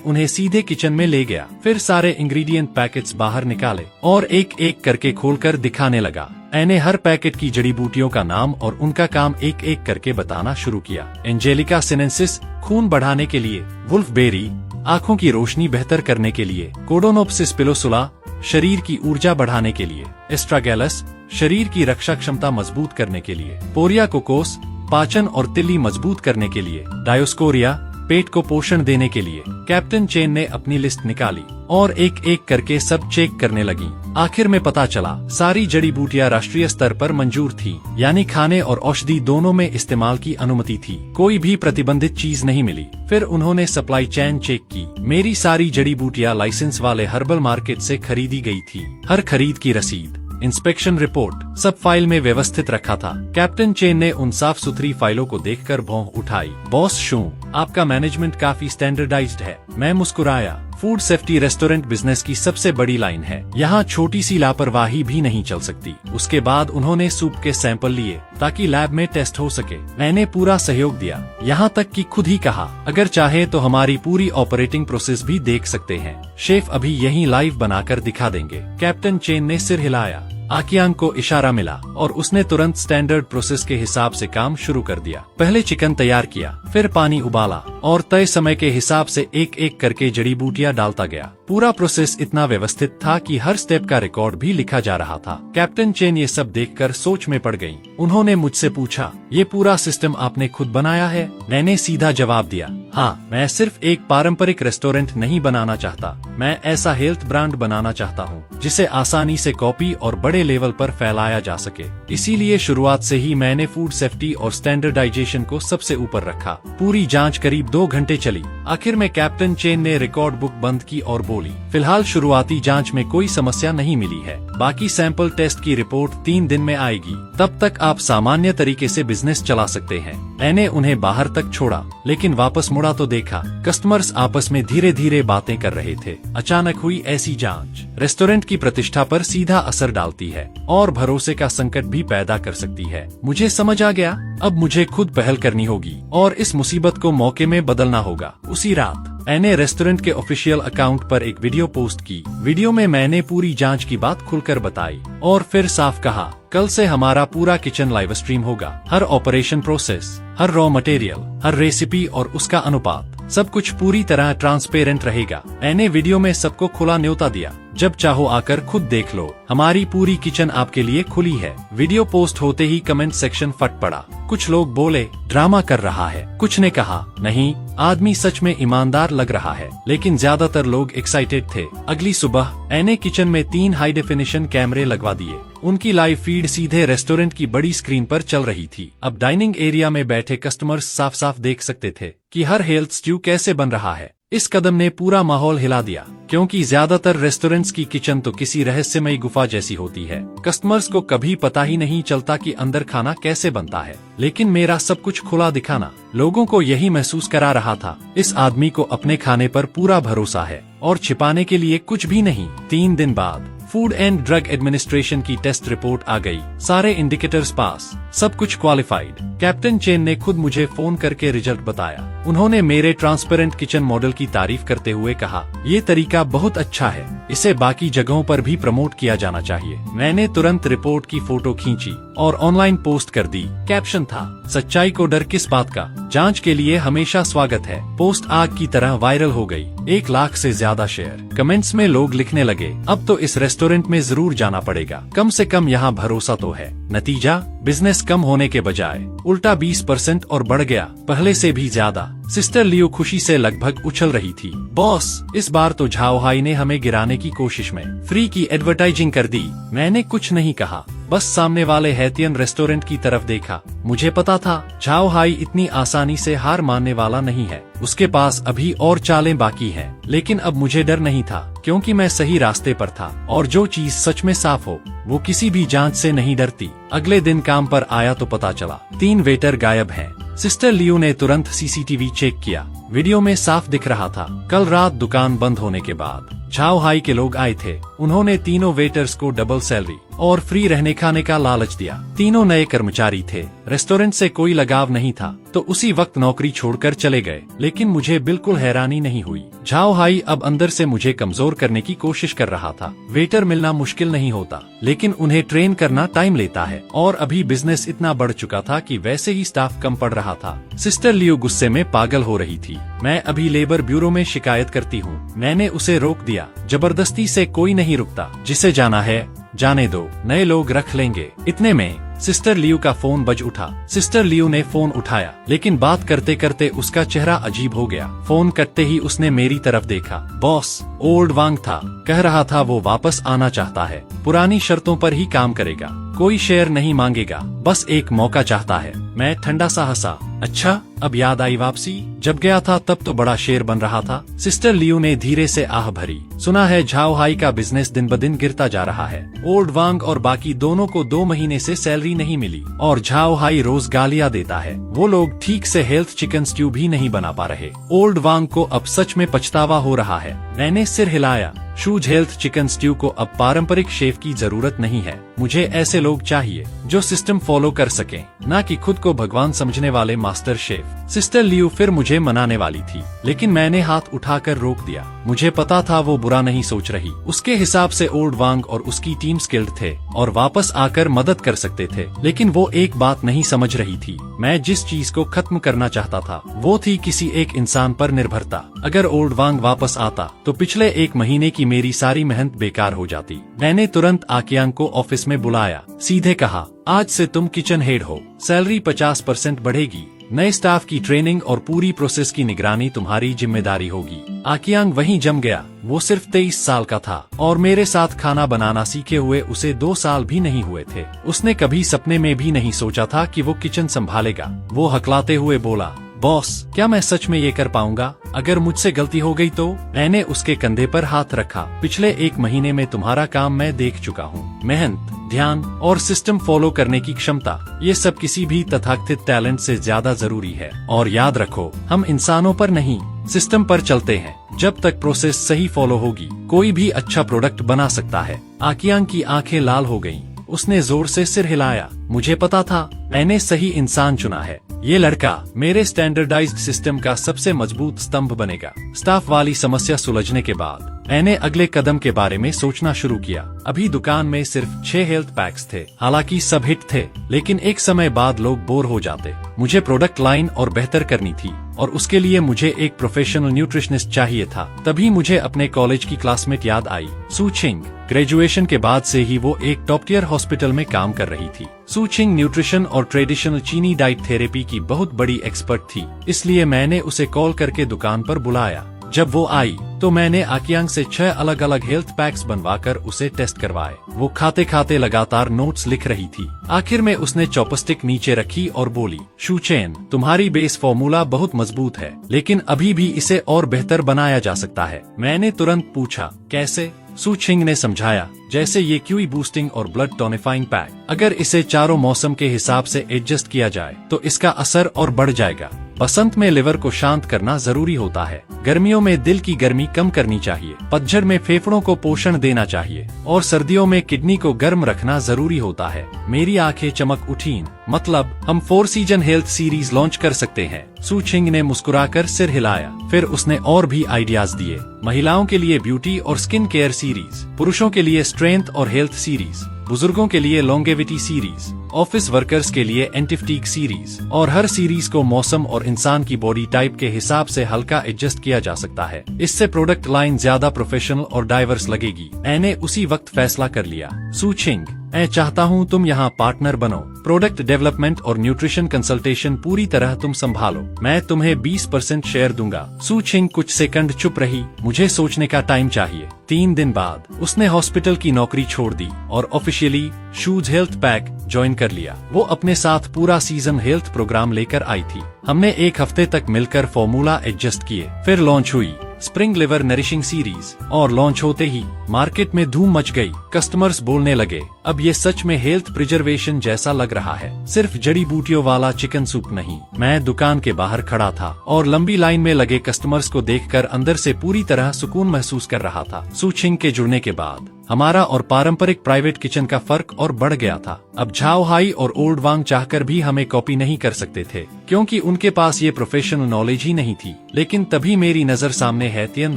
उन्हें सीधे किचन में ले गया, फिर सारे इंग्रेडिएंट पैकेट्स बाहर निकाले और एक एक करके खोलकर दिखाने लगा। मैंने हर पैकेट की जड़ी बूटियों का नाम और उनका काम एक एक करके बताना शुरू किया। एंजेलिका सिनेंसिस खून बढ़ाने के लिए, वुल्फबेरी आँखों की रोशनी बेहतर करने के लिए, कोडोनोप्सिस पिलोसुला शरीर की ऊर्जा बढ़ाने के लिए, एस्ट्रागैलस शरीर की रक्षा क्षमता मजबूत करने के लिए, पोरिया कोकोस पाचन और तिल्ली मजबूत करने के लिए, डायोस्कोरिया पेट को पोषण देने के लिए। कैप्टन चेन ने अपनी लिस्ट निकाली और एक एक करके सब चेक करने लगी। आखिर में पता चला सारी जड़ी बूटियां राष्ट्रीय स्तर पर मंजूर थी, यानी खाने और औषधि दोनों में इस्तेमाल की अनुमति थी। कोई भी प्रतिबंधित चीज नहीं मिली। फिर उन्होंने सप्लाई चेन चेक की। मेरी सारी जड़ी बूटियां लाइसेंस वाले हर्बल मार्केट से खरीदी गई थी। हर खरीद की रसीद, इंस्पेक्शन रिपोर्ट सब फाइल में व्यवस्थित रखा था। कैप्टन चेन ने उन साफ सुथरी फाइलों को देखकर भौं उठाई। बॉस शू, आपका मैनेजमेंट काफी स्टैंडर्डाइज्ड है। मैं मुस्कुराया। फूड सेफ्टी रेस्टोरेंट बिजनेस की सबसे बड़ी लाइन है। यहाँ छोटी सी लापरवाही भी नहीं चल सकती। उसके बाद उन्होंने सूप के सैंपल लिए ताकि लैब में टेस्ट हो सके। मैंने पूरा सहयोग दिया, यहाँ तक कि खुद ही कहा, अगर चाहे तो हमारी पूरी ऑपरेटिंग प्रोसेस भी देख सकते हैं। शेफ अभी यहीं लाइव बनाकर दिखा देंगे। कैप्टन चेन ने सिर हिलाया। आकियांग को इशारा मिला और उसने तुरंत स्टैंडर्ड प्रोसेस के हिसाब से काम शुरू कर दिया। पहले चिकन तैयार किया, फिर पानी उबाला और तय समय के हिसाब से एक एक करके जड़ी बूटियां डालता गया। पूरा प्रोसेस इतना व्यवस्थित था कि हर स्टेप का रिकॉर्ड भी लिखा जा रहा था। कैप्टन चेन ये सब देखकर सोच में पड़ गईं। उन्होंने मुझसे पूछा, ये पूरा सिस्टम आपने खुद बनाया है? मैंने सीधा जवाब दिया, हाँ, मैं सिर्फ एक पारंपरिक रेस्टोरेंट नहीं बनाना चाहता। मैं ऐसा हेल्थ ब्रांड बनाना चाहता हूँ जिसे आसानी से कॉपी और बड़े लेवल पर फैलाया जा सके। इसीलिए शुरुआत से ही मैंने फूड सेफ्टी और स्टैंडर्डाइजेशन को सबसे ऊपर रखा। पूरी जांच करीब 2 घंटे चली। आखिर में कैप्टन चेन ने रिकॉर्ड बुक बंद की और बोली, फिलहाल शुरुआती जांच में कोई समस्या नहीं मिली है। बाकी सैंपल टेस्ट की रिपोर्ट 3 दिन में आएगी। तब तक आप सामान्य तरीके से बिजनेस चला सकते हैं। मैंने उन्हें बाहर तक छोड़ा, लेकिन वापस मुड़ा तो देखा कस्टमर्स आपस में धीरे धीरे बातें कर रहे थे। अचानक हुई ऐसी जांच रेस्टोरेंट की प्रतिष्ठा पर सीधा असर डालती है और भरोसे का संकट भी पैदा कर सकती है। मुझे समझ आ गया, अब मुझे खुद पहल करनी होगी और इस मुसीबत को मौके में बदलना होगा। उसी रात मैंने रेस्टोरेंट के ऑफिशियल अकाउंट पर एक वीडियो पोस्ट की। वीडियो में मैंने पूरी जांच की बात खुलकर बताई और फिर साफ कहा, कल से हमारा पूरा किचन लाइव स्ट्रीम होगा। हर ऑपरेशन प्रोसेस, हर रॉ मटेरियल, हर रेसिपी और उसका अनुपात, सब कुछ पूरी तरह ट्रांसपेरेंट रहेगा। मैंने वीडियो में सबको खुला न्योता दिया, जब चाहो आकर खुद देख लो। हमारी पूरी किचन आपके लिए खुली है। वीडियो पोस्ट होते ही कमेंट सेक्शन फट पड़ा। कुछ लोग बोले, ड्रामा कर रहा है। कुछ ने कहा, नहीं, आदमी सच में ईमानदार लग रहा है। लेकिन ज्यादातर लोग एक्साइटेड थे। अगली सुबह मैंने किचन में 3 हाई डेफिनेशन कैमरे लगवा दिए। उनकी लाइव फीड सीधे रेस्टोरेंट की बड़ी स्क्रीन पर चल रही थी। अब डाइनिंग एरिया में बैठे कस्टमर्स साफ साफ देख सकते थे कि हर हेल्थ स्ट्यू कैसे बन रहा है। इस कदम ने पूरा माहौल हिला दिया, क्योंकि ज्यादातर रेस्टोरेंट्स की किचन तो किसी रहस्यमयी गुफा जैसी होती है। कस्टमर्स को कभी पता ही नहीं चलता कि अंदर खाना कैसे बनता है। लेकिन मेरा सब कुछ खुला दिखाना लोगों को यही महसूस करा रहा था, इस आदमी को अपने खाने पर पूरा भरोसा है और छिपाने के लिए कुछ भी नहीं। 3 दिन बाद फूड एंड ड्रग एडमिनिस्ट्रेशन की टेस्ट रिपोर्ट आ गई। सारे इंडिकेटर्स पास, सब कुछ क्वालिफाइड। कैप्टन चेन ने खुद मुझे फोन करके रिजल्ट बताया। उन्होंने मेरे ट्रांसपेरेंट किचन मॉडल की तारीफ करते हुए कहा, ये तरीका बहुत अच्छा है, इसे बाकी जगहों पर भी प्रमोट किया जाना चाहिए। मैंने तुरंत रिपोर्ट की फोटो खींची और ऑनलाइन पोस्ट कर दी। कैप्शन था, सच्चाई को डर किस बात का, जांच के लिए हमेशा स्वागत है। पोस्ट आग की तरह वायरल हो गई। 1 लाख से ज्यादा शेयर। कमेंट्स में लोग लिखने लगे, अब तो इस रेस्टोरेंट में जरूर जाना पड़ेगा, कम से कम यहाँ भरोसा तो है। नतीजा बिजनेस कम होने के बजाय उल्टा 20% और बढ़ गया, पहले से भी ज्यादा। सिस्टर लियो खुशी से लगभग उछल रही थी। बॉस, इस बार तो झाओ हाई ने हमें गिराने की कोशिश में फ्री की एडवर्टाइजिंग कर दी। मैंने कुछ नहीं कहा, बस सामने वाले हैतियन रेस्टोरेंट की तरफ देखा। मुझे पता था झाओ हाई इतनी आसानी से हार मानने वाला नहीं है, उसके पास अभी और चालें बाकी हैं। लेकिन अब मुझे डर नहीं था, क्योंकि मैं सही रास्ते पर था, और जो चीज सच में साफ हो वो किसी भी जांच से नहीं डरती। अगले दिन काम पर आया तो पता चला 3 वेटर गायब हैं। सिस्टर लियो ने तुरंत सीसीटीवी चेक किया, वीडियो में साफ दिख रहा था। कल रात दुकान बंद होने के बाद झाओ हाई के लोग आए थे। उन्होंने तीनों वेटर्स को डबल सैलरी और फ्री रहने खाने का लालच दिया। तीनों नए कर्मचारी थे, रेस्टोरेंट से कोई लगाव नहीं था, तो उसी वक्त नौकरी छोड़कर चले गए। लेकिन मुझे बिल्कुल हैरानी नहीं हुई। झाओ हाई अब अंदर से मुझे कमजोर करने की कोशिश कर रहा था। वेटर मिलना मुश्किल नहीं होता, लेकिन उन्हें ट्रेन करना टाइम लेता है, और अभी बिजनेस इतना बढ़ चुका था कि वैसे ही स्टाफ कम पड़ रहा था। सिस्टर लियो गुस्से में पागल हो रही थी। मैं अभी लेबर ब्यूरो में शिकायत करती हूँ। मैंने उसे रोक दिया। जबरदस्ती से कोई नहीं रुकता, जिसे जाना है जाने दो, नए लोग रख लेंगे। इतने में सिस्टर लियो का फोन बज उठा। सिस्टर लियो ने फोन उठाया, लेकिन बात करते करते उसका चेहरा अजीब हो गया। फोन कटते ही उसने मेरी तरफ देखा। बॉस, ओल्ड वांग था, कह रहा था वो वापस आना चाहता है, पुरानी शर्तों पर ही काम करेगा, कोई शेयर नहीं मांगेगा, बस एक मौका चाहता है। मैं ठंडा सा हंसा। अच्छा, अब याद आई वापसी? जब गया था तब तो बड़ा शेर बन रहा था। सिस्टर लियो ने धीरे से आह भरी। सुना है झाओ हाई का बिजनेस दिन ब दिन गिरता जा रहा है। ओल्ड वांग और बाकी दोनों को 2 महीने से सैलरी नहीं मिली, और झाओ हाई रोज गालियां देता है। वो लोग ठीक से हेल्थ चिकन स्ट्यू भी नहीं बना पा रहे। ओल्ड वांग को अब सच में पछतावा हो रहा है। मैंने सिर हिलाया। शूज हेल्थ चिकन स्ट्यू को अब पारंपरिक शेफ की जरूरत नहीं है। मुझे ऐसे लोग चाहिए जो सिस्टम फॉलो कर सकें, न कि खुद को भगवान समझने वाले मास्टर शेफ। सिस्टर लियो फिर मुझे मनाने वाली थी, लेकिन मैंने हाथ उठाकर रोक दिया। मुझे पता था वो बुरा नहीं सोच रही। उसके हिसाब से ओल्ड वांग और उसकी टीम स्किल्ड थे और वापस आकर मदद कर सकते थे। लेकिन वो एक बात नहीं समझ रही थी। मैं जिस चीज को खत्म करना चाहता था वो थी किसी एक इंसान पर निर्भरता। अगर ओल्ड वांग वापस आता तो पिछले 1 महीने की मेरी सारी मेहनत बेकार हो जाती। मैंने तुरंत आकियांग को ऑफिस में बुलाया। सीधे कहा, आज से तुम किचन हेड हो, सैलरी 50% बढ़ेगी, नए स्टाफ की ट्रेनिंग और पूरी प्रोसेस की निगरानी तुम्हारी जिम्मेदारी होगी। आकियांग वहीं जम गया। वो सिर्फ 23 साल का था और मेरे साथ खाना बनाना सीखे हुए उसे 2 साल भी नहीं हुए थे। उसने कभी सपने में भी नहीं सोचा था कि वो किचन संभालेगा। वो हकलाते हुए बोला, बॉस, क्या मैं सच में ये कर पाऊंगा? अगर मुझसे गलती हो गई तो? मैंने उसके कंधे पर हाथ रखा। पिछले 1 महीने में तुम्हारा काम मैं देख चुका हूँ। मेहनत, ध्यान और सिस्टम फॉलो करने की क्षमता, ये सब किसी भी तथाकथित टैलेंट से ज्यादा जरूरी है। और याद रखो, हम इंसानों पर नहीं, सिस्टम पर चलते हैं। जब तक प्रोसेस सही फॉलो होगी, कोई भी अच्छा प्रोडक्ट बना सकता है। आकियांग की आंखें लाल हो गईं। उसने जोर से सिर हिलाया। मुझे पता था, मैंने सही इंसान चुना है। ये लड़का मेरे स्टैंडर्डाइज्ड सिस्टम का सबसे मजबूत स्तंभ बनेगा। स्टाफ वाली समस्या सुलझने के बाद मैंने अगले कदम के बारे में सोचना शुरू किया। अभी दुकान में सिर्फ 6 हेल्थ पैक्स थे। हालांकि सब हिट थे, लेकिन एक समय बाद लोग बोर हो जाते। मुझे प्रोडक्ट लाइन और बेहतर करनी थी, और उसके लिए मुझे एक प्रोफेशनल न्यूट्रिशनिस्ट चाहिए था। तभी मुझे अपने कॉलेज की क्लासमेट याद आई, सू छिंग। ग्रेजुएशन के बाद से ही वो एक टॉप टियर हॉस्पिटल में काम कर रही थी। सू छिंग न्यूट्रिशन और ट्रेडिशनल चीनी डाइट थेरेपी की बहुत बड़ी एक्सपर्ट थी, इसलिए मैंने उसे कॉल करके दुकान पर बुलाया। जब वो आई तो मैंने आकियांग से 6 अलग अलग हेल्थ पैक्स बनवाकर उसे टेस्ट करवाए। वो खाते खाते लगातार नोट्स लिख रही थी। आखिर में उसने चॉपस्टिक नीचे रखी और बोली, शूचेन, तुम्हारी बेस फॉर्मूला बहुत मजबूत है, लेकिन अभी भी इसे और बेहतर बनाया जा सकता है। मैंने तुरंत पूछा, कैसे? सू छिंग ने समझाया, जैसे ये क्यूई बूस्टिंग और ब्लड टॉनिफाइंग पैक। अगर इसे चारों मौसम के हिसाब से एडजस्ट किया जाए तो इसका असर और बढ़ जाएगा। बसंत में लिवर को शांत करना जरूरी होता है, गर्मियों में दिल की गर्मी कम करनी चाहिए, पतझड़ में फेफड़ों को पोषण देना चाहिए, और सर्दियों में किडनी को गर्म रखना जरूरी होता है। मेरी आंखें चमक उठीं। मतलब हम 4 सीजन हेल्थ सीरीज लॉन्च कर सकते हैं। सू छिंग ने मुस्कुराकर सिर हिलाया। फिर उसने और भी आइडियाज दिए। महिलाओं के लिए ब्यूटी और स्किन केयर सीरीज, पुरुषों के लिए स्ट्रेंथ और हेल्थ सीरीज, बुजुर्गों के लिए लॉन्गेविटी सीरीज, ऑफिस वर्कर्स के लिए एंटीफटीग सीरीज, और हर सीरीज को मौसम और इंसान की बॉडी टाइप के हिसाब से हल्का एडजस्ट किया जा सकता है। इससे प्रोडक्ट लाइन ज्यादा प्रोफेशनल और डाइवर्स लगेगी। मैंने उसी वक्त फैसला कर लिया। सू छिंग, मैं चाहता हूँ तुम यहाँ पार्टनर बनो। प्रोडक्ट डेवलपमेंट और न्यूट्रिशन कंसल्टेशन पूरी तरह तुम संभालो। मैं तुम्हें 20% शेयर दूंगा। सू छिंग कुछ सेकंड चुप रही। मुझे सोचने का टाइम चाहिए। 3 दिन बाद उसने हॉस्पिटल की नौकरी छोड़ दी और officially shoes health pack join कर लिया। वो अपने साथ पूरा सीजन हेल्थ प्रोग्राम लेकर आई थी। हमने 1 हफ्ते तक मिलकर फॉर्मूला एडजस्ट किए। फिर लॉन्च हुई स्प्रिंग लिवर नरिशिंग सीरीज और लॉन्च होते ही मार्केट में धूम मच गई। कस्टमर्स बोलने लगे, अब ये सच में हेल्थ प्रिजर्वेशन जैसा लग रहा है, सिर्फ जड़ी बूटियों वाला चिकन सूप नहीं। मैं दुकान के बाहर खड़ा था और लंबी लाइन में लगे कस्टमर्स को देखकर अंदर से पूरी तरह सुकून महसूस कर रहा था। सू छिंग के जुड़ने के बाद हमारा और पारंपरिक प्राइवेट किचन का फर्क और बढ़ गया था। अब झाओ हाई और ओल्ड वांग चाहकर भी हमें कॉपी नहीं कर सकते थे, क्योंकि उनके पास ये प्रोफेशनल नॉलेज ही नहीं थी। लेकिन तभी मेरी नजर सामने हैतियन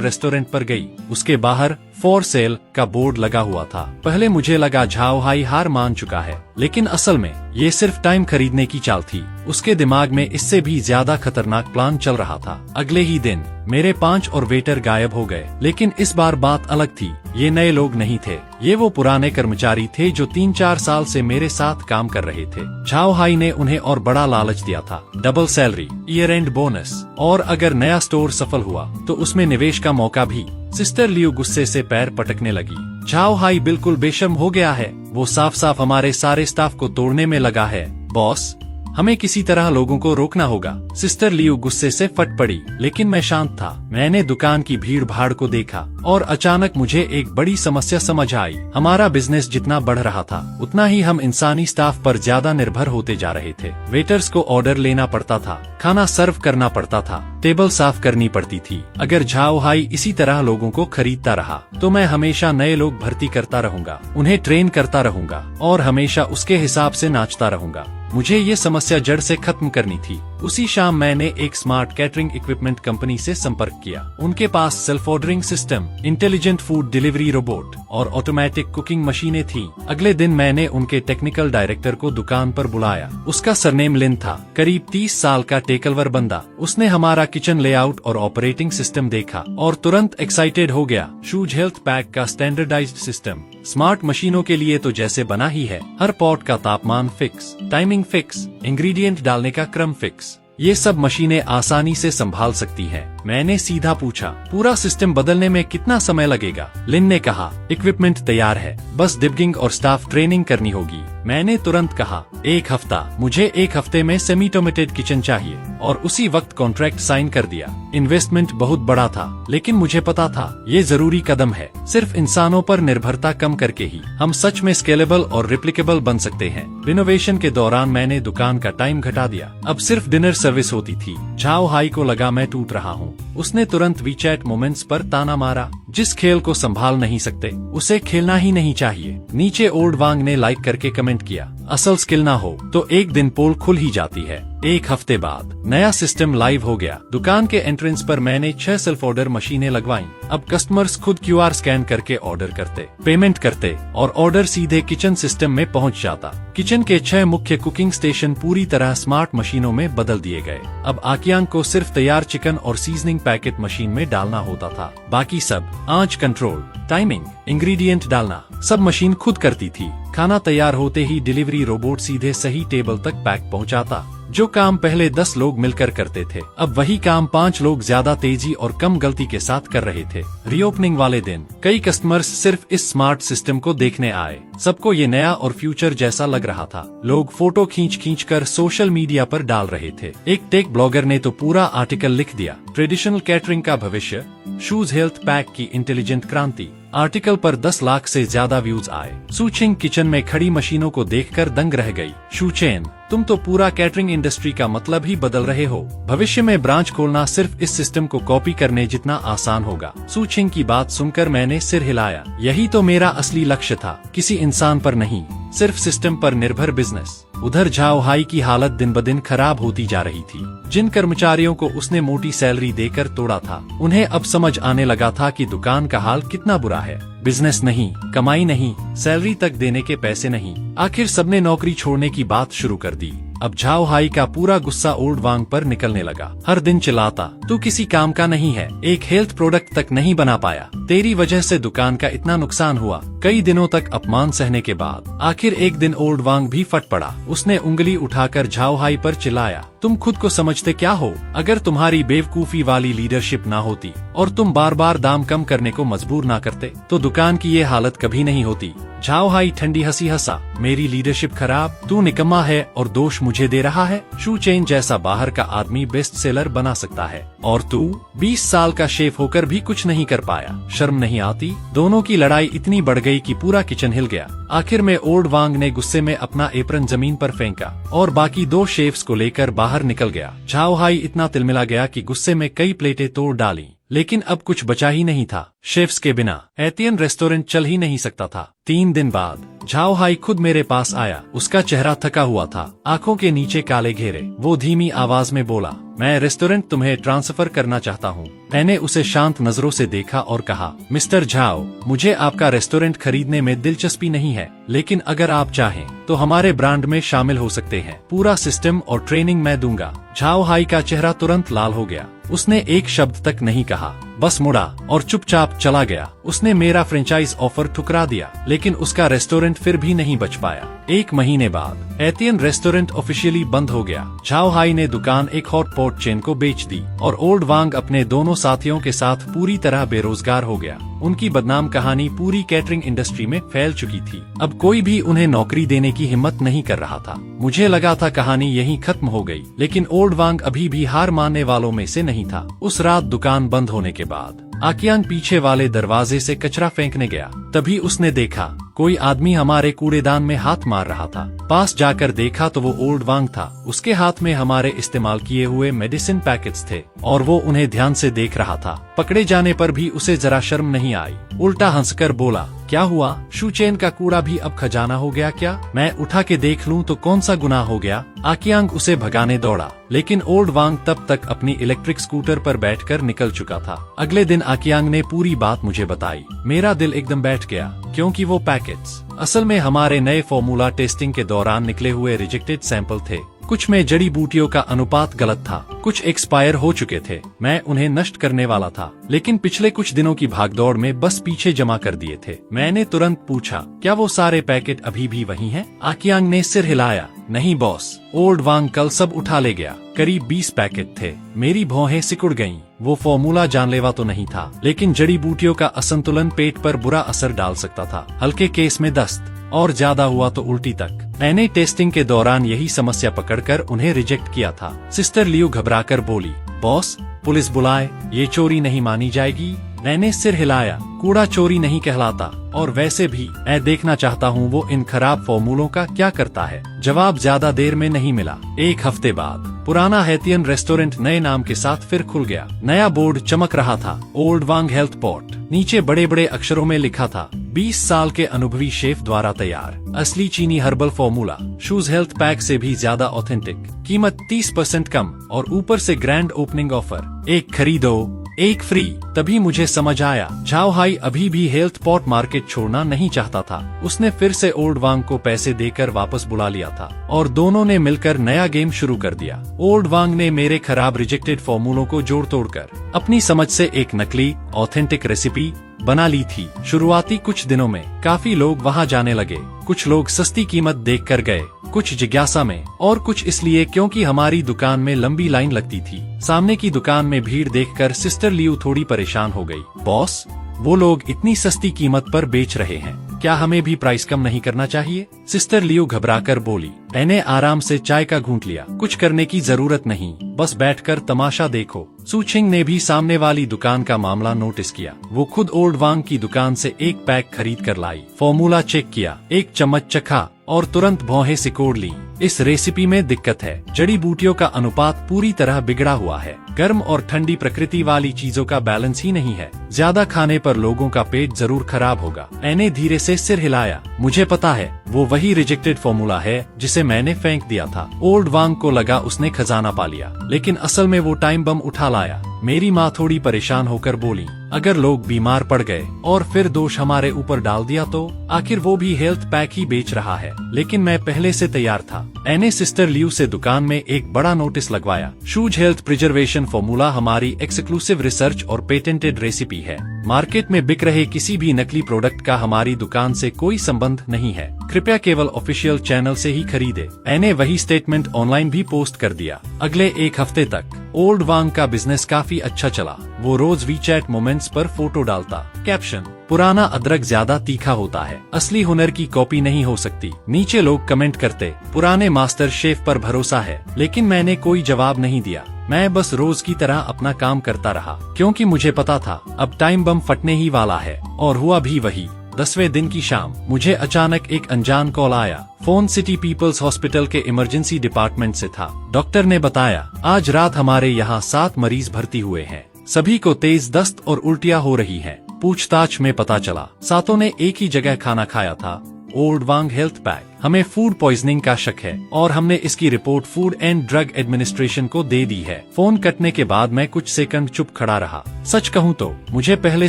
रेस्टोरेंट पर गई। उसके बाहर फॉर सेल का बोर्ड लगा हुआ था। पहले मुझे लगा झाओ हाई हार मान चुका है, लेकिन असल में ये सिर्फ टाइम खरीदने की चाल थी। उसके दिमाग में इससे भी ज्यादा खतरनाक प्लान चल रहा था। अगले ही दिन मेरे 5 और वेटर गायब हो गए, लेकिन इस बार बात अलग थी। ये नए लोग नहीं थे, ये वो पुराने कर्मचारी थे जो 3-4 साल से मेरे साथ काम कर रहे थे। झाओ हाई ने उन्हें और बड़ा लालच दिया था, double salary, year and bonus, और अगर नया स्टोर सफल हुआ तो उसमें निवेश का मौका भी। सिस्टर लियू गुस्से से पैर पटकने लगी। झाओ हाई बिल्कुल बेशर्म हो गया है। वो साफ साफ हमारे सारे स्टाफ को तोड़ने में लगा है। बॉस, हमें किसी तरह लोगों को रोकना होगा। सिस्टर लियू गुस्से से फट पड़ी, लेकिन मैं शांत था। मैंने दुकान की भीड़ भाड़ को देखा और अचानक मुझे एक बड़ी समस्या समझ आई। हमारा बिजनेस जितना बढ़ रहा था, उतना ही हम इंसानी स्टाफ पर ज्यादा निर्भर होते जा रहे थे। वेटर्स को ऑर्डर लेना पड़ता था, खाना सर्व करना पड़ता था, टेबल साफ करनी पड़ती थी। अगर झाओ हाई इसी तरह लोगों को खरीदता रहा तो मैं हमेशा नए लोग भर्ती करता रहूंगा, उन्हें ट्रेन करता रहूंगा और हमेशा उसके हिसाब से नाचता रहूंगा। मुझे ये समस्या जड़ से खत्म करनी थी। उसी शाम मैंने एक स्मार्ट कैटरिंग इक्विपमेंट कंपनी से संपर्क किया। उनके पास self ordering system, intelligent food delivery robot और ऑटोमेटिक कुकिंग मशीनें थीं। अगले दिन मैंने उनके टेक्निकल डायरेक्टर को दुकान पर बुलाया। उसका सरनेम लिन था, करीब 30 साल का टेकलवर बंदा। उसने हमारा किचन लेआउट और ऑपरेटिंग सिस्टम देखा और तुरंत एक्साइटेड हो गया। शूज हेल्थ पैक का स्टैंडर्डाइज्ड सिस्टम स्मार्ट मशीनों के लिए तो जैसे बना ही है। हर पॉट का तापमान फिक्स, टाइमिंग फिक्स, इंग्रेडिएंट डालने का क्रम फिक्स, ये सब मशीनें आसानी से संभाल सकती हैं। मैंने सीधा पूछा, पूरा सिस्टम बदलने में कितना समय लगेगा? लिन ने कहा, इक्विपमेंट तैयार है, बस डिबगिंग और स्टाफ ट्रेनिंग करनी होगी। मैंने तुरंत कहा, 1 हफ्ता। मुझे 1 हफ्ते में सेमी ऑटोमेटेड किचन चाहिए, और उसी वक्त कॉन्ट्रैक्ट साइन कर दिया। इन्वेस्टमेंट बहुत बड़ा था, लेकिन मुझे पता था ये जरूरी कदम है। सिर्फ इंसानों पर निर्भरता कम करके ही हम सच में स्केलेबल और रिप्लिकेबल बन सकते हैं। रिनोवेशन के दौरान मैंने दुकान का टाइम घटा दिया। अब सिर्फ डिनर सर्विस होती थी। झाओ हाई को लगा मैं टूट रहा हूँ। उसने तुरंत वीचैट मोमेंट्स पर ताना मारा, जिस खेल को संभाल नहीं सकते उसे खेलना ही नहीं चाहिए। नीचे ओल्ड वांग ने लाइक करके कमेंट किया, असल स्किल ना हो तो एक दिन पोल खुल ही जाती है। 1 हफ्ते बाद नया सिस्टम लाइव हो गया। दुकान के एंट्रेंस पर मैंने 6 सेल्फ ऑर्डर मशीनें लगवाईं। अब कस्टमर्स खुद QR स्कैन करके ऑर्डर करते, पेमेंट करते और ऑर्डर सीधे किचन सिस्टम में पहुंच जाता। किचन के 6 मुख्य कुकिंग स्टेशन पूरी तरह स्मार्ट मशीनों में बदल दिए गए। अब आकियांग को सिर्फ तैयार चिकन और सीजनिंग पैकेट मशीन में डालना होता था। बाकी सब आंच कंट्रोल, टाइमिंग, इंग्रेडिएंट डालना सब मशीन खुद करती थी। खाना तैयार होते ही डिलीवरी रोबोट सीधे सही टेबल तक पैक पहुंचाता। जो काम पहले 10 लोग मिलकर करते थे, अब वही काम 5 लोग ज्यादा तेजी और कम गलती के साथ कर रहे थे। रीओपनिंग वाले दिन कई कस्टमर्स सिर्फ इस स्मार्ट सिस्टम को देखने आए। सबको ये नया और फ्यूचर जैसा लग रहा था। लोग फोटो खींच कर सोशल मीडिया पर डाल रहे थे। एक टेक ब्लॉगर ने तो पूरा आर्टिकल लिख दिया, ट्रेडिशनल कैटरिंग का भविष्य, शूज हेल्थ पैक की इंटेलिजेंट क्रांति। आर्टिकल पर 10 लाख से ज्यादा व्यूज आए। सू छिंग किचन में खड़ी मशीनों को देखकर दंग रह गई। शू चेन, तुम तो पूरा कैटरिंग इंडस्ट्री का मतलब ही बदल रहे हो। भविष्य में ब्रांच खोलना सिर्फ इस सिस्टम को कॉपी करने जितना आसान होगा। सू छिंग की बात सुनकर मैंने सिर हिलाया। यही तो मेरा असली लक्ष्य था, किसी इंसान पर नहीं, सिर्फ सिस्टम पर निर्भर बिजनेस। उधर झाओ हाई की हालत दिन ब दिन खराब होती जा रही थी। जिन कर्मचारियों को उसने मोटी सैलरी देकर तोड़ा था, उन्हें अब समझ आने लगा था कि दुकान का हाल कितना बुरा है। बिजनेस नहीं, कमाई नहीं, सैलरी तक देने के पैसे नहीं। आखिर सबने नौकरी छोड़ने की बात शुरू कर दी। अब झाओ हाई का पूरा गुस्सा ओल्ड वांग पर निकलने लगा। हर दिन चिल्लाता, तू किसी काम का नहीं है, एक हेल्थ प्रोडक्ट तक नहीं बना पाया, तेरी वजह से दुकान का इतना नुकसान हुआ। कई दिनों तक अपमान सहने के बाद आखिर एक दिन ओल्ड वांग भी फट पड़ा। उसने उंगली उठाकर झाओ हाई पर चिल्लाया, तुम खुद को समझते क्या हो? अगर तुम्हारी बेवकूफी वाली लीडरशिप ना होती और तुम बार बार दाम कम करने को मजबूर ना करते तो दुकान की ये हालत कभी नहीं होती। झाओ हाई ठंडी हंसी हंसा, मेरी लीडरशिप खराब? तू निकम्मा है और दोष मुझे दे रहा है? शू चेन जैसा बाहर का आदमी बेस्ट सेलर बना सकता है और तू 20 साल का शेफ होकर भी कुछ नहीं कर पाया। शर्म नहीं आती? दोनों की लड़ाई इतनी बढ़ गई कि पूरा किचन हिल गया। आखिर में ओल्ड वांग ने गुस्से में अपना एप्रन जमीन पर फेंका और बाकी 2 शेफ्स को लेकर बाहर निकल गया। झाओ हाई इतना तिलमिला गया कि गुस्से में कई प्लेटें तोड़ डाली, लेकिन अब कुछ बचा ही नहीं था। शेफ्स के बिना एतियन रेस्टोरेंट चल ही नहीं सकता था। 3 दिन बाद झाओ हाई खुद मेरे पास आया। उसका चेहरा थका हुआ था, आंखों के नीचे काले घेरे। वो धीमी आवाज में बोला, मैं रेस्टोरेंट तुम्हें ट्रांसफर करना चाहता हूँ। मैंने उसे शांत नजरों से देखा और कहा, मिस्टर झाओ, मुझे आपका रेस्टोरेंट खरीदने में दिलचस्पी नहीं है, लेकिन अगर आप चाहें तो हमारे ब्रांड में शामिल हो सकते हैं। पूरा सिस्टम और ट्रेनिंग मैं दूंगा। झाओ हाई का चेहरा तुरंत लाल हो गया। उसने एक शब्द तक नहीं कहा, बस मुड़ा और चुपचाप चला गया। उसने मेरा फ्रेंचाइज ऑफर ठुकरा दिया, लेकिन उसका रेस्टोरेंट फिर भी नहीं बच पाया। 1 महीने बाद एतियन रेस्टोरेंट ऑफिशियली बंद हो गया। झाओ हाई ने दुकान एक हॉट पॉट चेन को बेच दी और ओल्ड वांग अपने दोनों साथियों के साथ पूरी तरह बेरोजगार हो गया। उनकी बदनाम कहानी पूरी कैटरिंग इंडस्ट्री में फैल चुकी थी। अब कोई भी उन्हें नौकरी देने की हिम्मत नहीं कर रहा था। मुझे लगा था कहानी यहीं खत्म हो गई, लेकिन ओल्ड वांग अभी भी हार मानने वालों में से नहीं था। उस रात दुकान बंद होने के बाद आकियांग पीछे वाले दरवाजे से कचरा फेंकने गया। तभी उसने देखा कोई आदमी हमारे कूड़ेदान में हाथ मार रहा था। पास जाकर देखा तो वो ओल्ड वांग था। उसके हाथ में हमारे इस्तेमाल किए हुए मेडिसिन पैकेट्स थे और वो उन्हें ध्यान से देख रहा था। पकड़े जाने पर भी उसे जरा शर्म नहीं आई। उल्टा हंसकर बोला, क्या हुआ? शू चेन का कूड़ा भी अब खजाना हो गया क्या? मैं उठा के देख लूं तो कौन सा गुनाह हो गया? आकियांग उसे भगाने दौड़ा, लेकिन ओल्ड वांग तब तक अपनी इलेक्ट्रिक स्कूटर पर बैठकर निकल चुका था। अगले दिन आकियांग ने पूरी बात मुझे बताई। मेरा दिल एकदम बैठ गया, क्योंकि वो पैकेट्स असल में हमारे नए फॉर्मूला टेस्टिंग के दौरान निकले हुए रिजेक्टेड सैंपल थे। कुछ में जड़ी बूटियों का अनुपात गलत था, कुछ एक्सपायर हो चुके थे। मैं उन्हें नष्ट करने वाला था, लेकिन पिछले कुछ दिनों की भागदौड़ में बस पीछे जमा कर दिए थे। मैंने तुरंत पूछा, क्या वो सारे पैकेट अभी भी वही हैं? आकियांग ने सिर हिलाया, नहीं बॉस, ओल्ड वांग कल सब उठा ले गया। करीब 20 पैकेट थे। मेरी भौहें सिकुड़ गईं। वो फॉर्मूला जानलेवा तो नहीं था, लेकिन जड़ी बूटियों का असंतुलन पेट पर बुरा असर डाल सकता था। हल्के केस में दस्त और ज्यादा हुआ तो उल्टी तक। मैंने टेस्टिंग के दौरान यही समस्या पकड़कर उन्हें रिजेक्ट किया था। सिस्टर लियू घबराकर बोली, बॉस, पुलिस बुलाए, ये चोरी नहीं मानी जाएगी। मैंने सिर हिलाया, कूड़ा चोरी नहीं कहलाता, और वैसे भी मैं देखना चाहता हूँ वो इन खराब फॉर्मूलों का क्या करता है। जवाब ज्यादा देर में नहीं मिला। 1 हफ्ते बाद पुराना हेतियन रेस्टोरेंट नए नाम के साथ फिर खुल गया। नया बोर्ड चमक रहा था, ओल्ड वांग हेल्थ पॉट। नीचे बड़े बड़े अक्षरों में लिखा था, 20 साल के अनुभवी शेफ द्वारा तैयार, असली चीनी herbal formula, shoes health pack से भी ज्यादा ऑथेंटिक, कीमत 30% कम और ऊपर से ग्रैंड ओपनिंग ऑफर, 1 खरीदो 1 फ्री। तभी मुझे समझ आया, झाओ हाई अभी भी हेल्थ पॉट मार्केट छोड़ना नहीं चाहता था। उसने फिर से ओल्ड वांग को पैसे देकर वापस बुला लिया था और दोनों ने मिलकर नया गेम शुरू कर दिया। ओल्ड वांग ने मेरे खराब रिजेक्टेड फॉर्मूलों को जोड़ तोड़कर अपनी समझ से एक नकली ऑथेंटिक रेसिपी बना ली थी। शुरुआती कुछ दिनों में काफी लोग वहां जाने लगे। कुछ लोग सस्ती कीमत देखकर गए, कुछ जिज्ञासा में, और कुछ इसलिए क्योंकि हमारी दुकान में लंबी लाइन लगती थी। सामने की दुकान में भीड़ देखकर सिस्टर लियू थोड़ी परेशान हो गई। बॉस, वो लोग इतनी सस्ती कीमत पर बेच रहे हैं, क्या हमें भी प्राइस कम नहीं करना चाहिए? सिस्टर लियू घबराकर बोली। मैंने आराम से चाय का घूंट लिया। कुछ करने की जरूरत नहीं, बस बैठकर तमाशा देखो। सूचिंग ने भी सामने वाली दुकान का मामला नोटिस किया। वो खुद ओल्ड वांग की दुकान से 1 पैक खरीद कर लाई, फॉर्मूला चेक किया, 1 चम्मच चखा और तुरंत भौहें सिकोड़ ली। इस रेसिपी में दिक्कत है, जड़ी बूटियों का अनुपात पूरी तरह बिगड़ा हुआ है। गर्म और ठंडी प्रकृति वाली चीजों का बैलेंस ही नहीं है। ज्यादा खाने पर लोगों का पेट जरूर खराब होगा। मैंने धीरे से सिर हिलाया। मुझे पता है, वो वही रिजेक्टेड फॉर्मूला है जिसे मैंने फेंक दिया था। ओल्ड वांग को लगा उसने खजाना पा लिया, लेकिन असल में वो टाइम बम उठा लाया। मेरी माँ थोड़ी परेशान होकर बोली, अगर लोग बीमार पड़ गए और फिर दोष हमारे ऊपर डाल दिया तो? आखिर वो भी हेल्थ पैक ही बेच रहा है। लेकिन मैं पहले से तैयार था। मैंने सिस्टर लियू से दुकान में एक बड़ा नोटिस लगवाया, शूज हेल्थ प्रिजर्वेशन फॉर्मूला हमारी एक्सक्लूसिव रिसर्च और पेटेंटेड रेसिपी है। मार्केट में बिक रहे किसी भी नकली प्रोडक्ट का हमारी दुकान से कोई संबंध नहीं है। कृपया केवल ऑफिशियल चैनल से ही खरीदे। मैंने वही स्टेटमेंट ऑनलाइन भी पोस्ट कर दिया। अगले एक हफ्ते तक ओल्ड वांग का बिजनेस काफी अच्छा चला। वो रोज वीचैट मोमेंट्स पर फोटो डालता। कैप्शन, पुराना अदरक ज्यादा तीखा होता है, असली हुनर की कॉपी नहीं हो सकती। नीचे लोग कमेंट करते, पुराने मास्टर शेफ पर भरोसा है। लेकिन मैंने कोई जवाब नहीं दिया। मैं बस रोज की तरह अपना काम करता रहा, क्योंकि मुझे पता था अब टाइम बम फटने ही वाला है। और हुआ भी वही। 10वें दिन की शाम मुझे अचानक एक अनजान कॉल आया। फोन सिटी पीपल्स हॉस्पिटल के इमरजेंसी डिपार्टमेंट से था। डॉक्टर ने बताया, आज रात हमारे यहाँ 7 मरीज भर्ती हुए हैं। सभी को तेज दस्त और उल्टियाँ हो रही हैं। पूछताछ में पता चला 7 ने एक ही जगह खाना खाया था, ओल्ड वांग हेल्थ पैक। हमें फूड पॉइजनिंग का शक है और हमने इसकी report food and drug administration को दे दी है। फोन कटने के बाद मैं कुछ सेकंड चुप खड़ा रहा। सच कहूँ तो मुझे पहले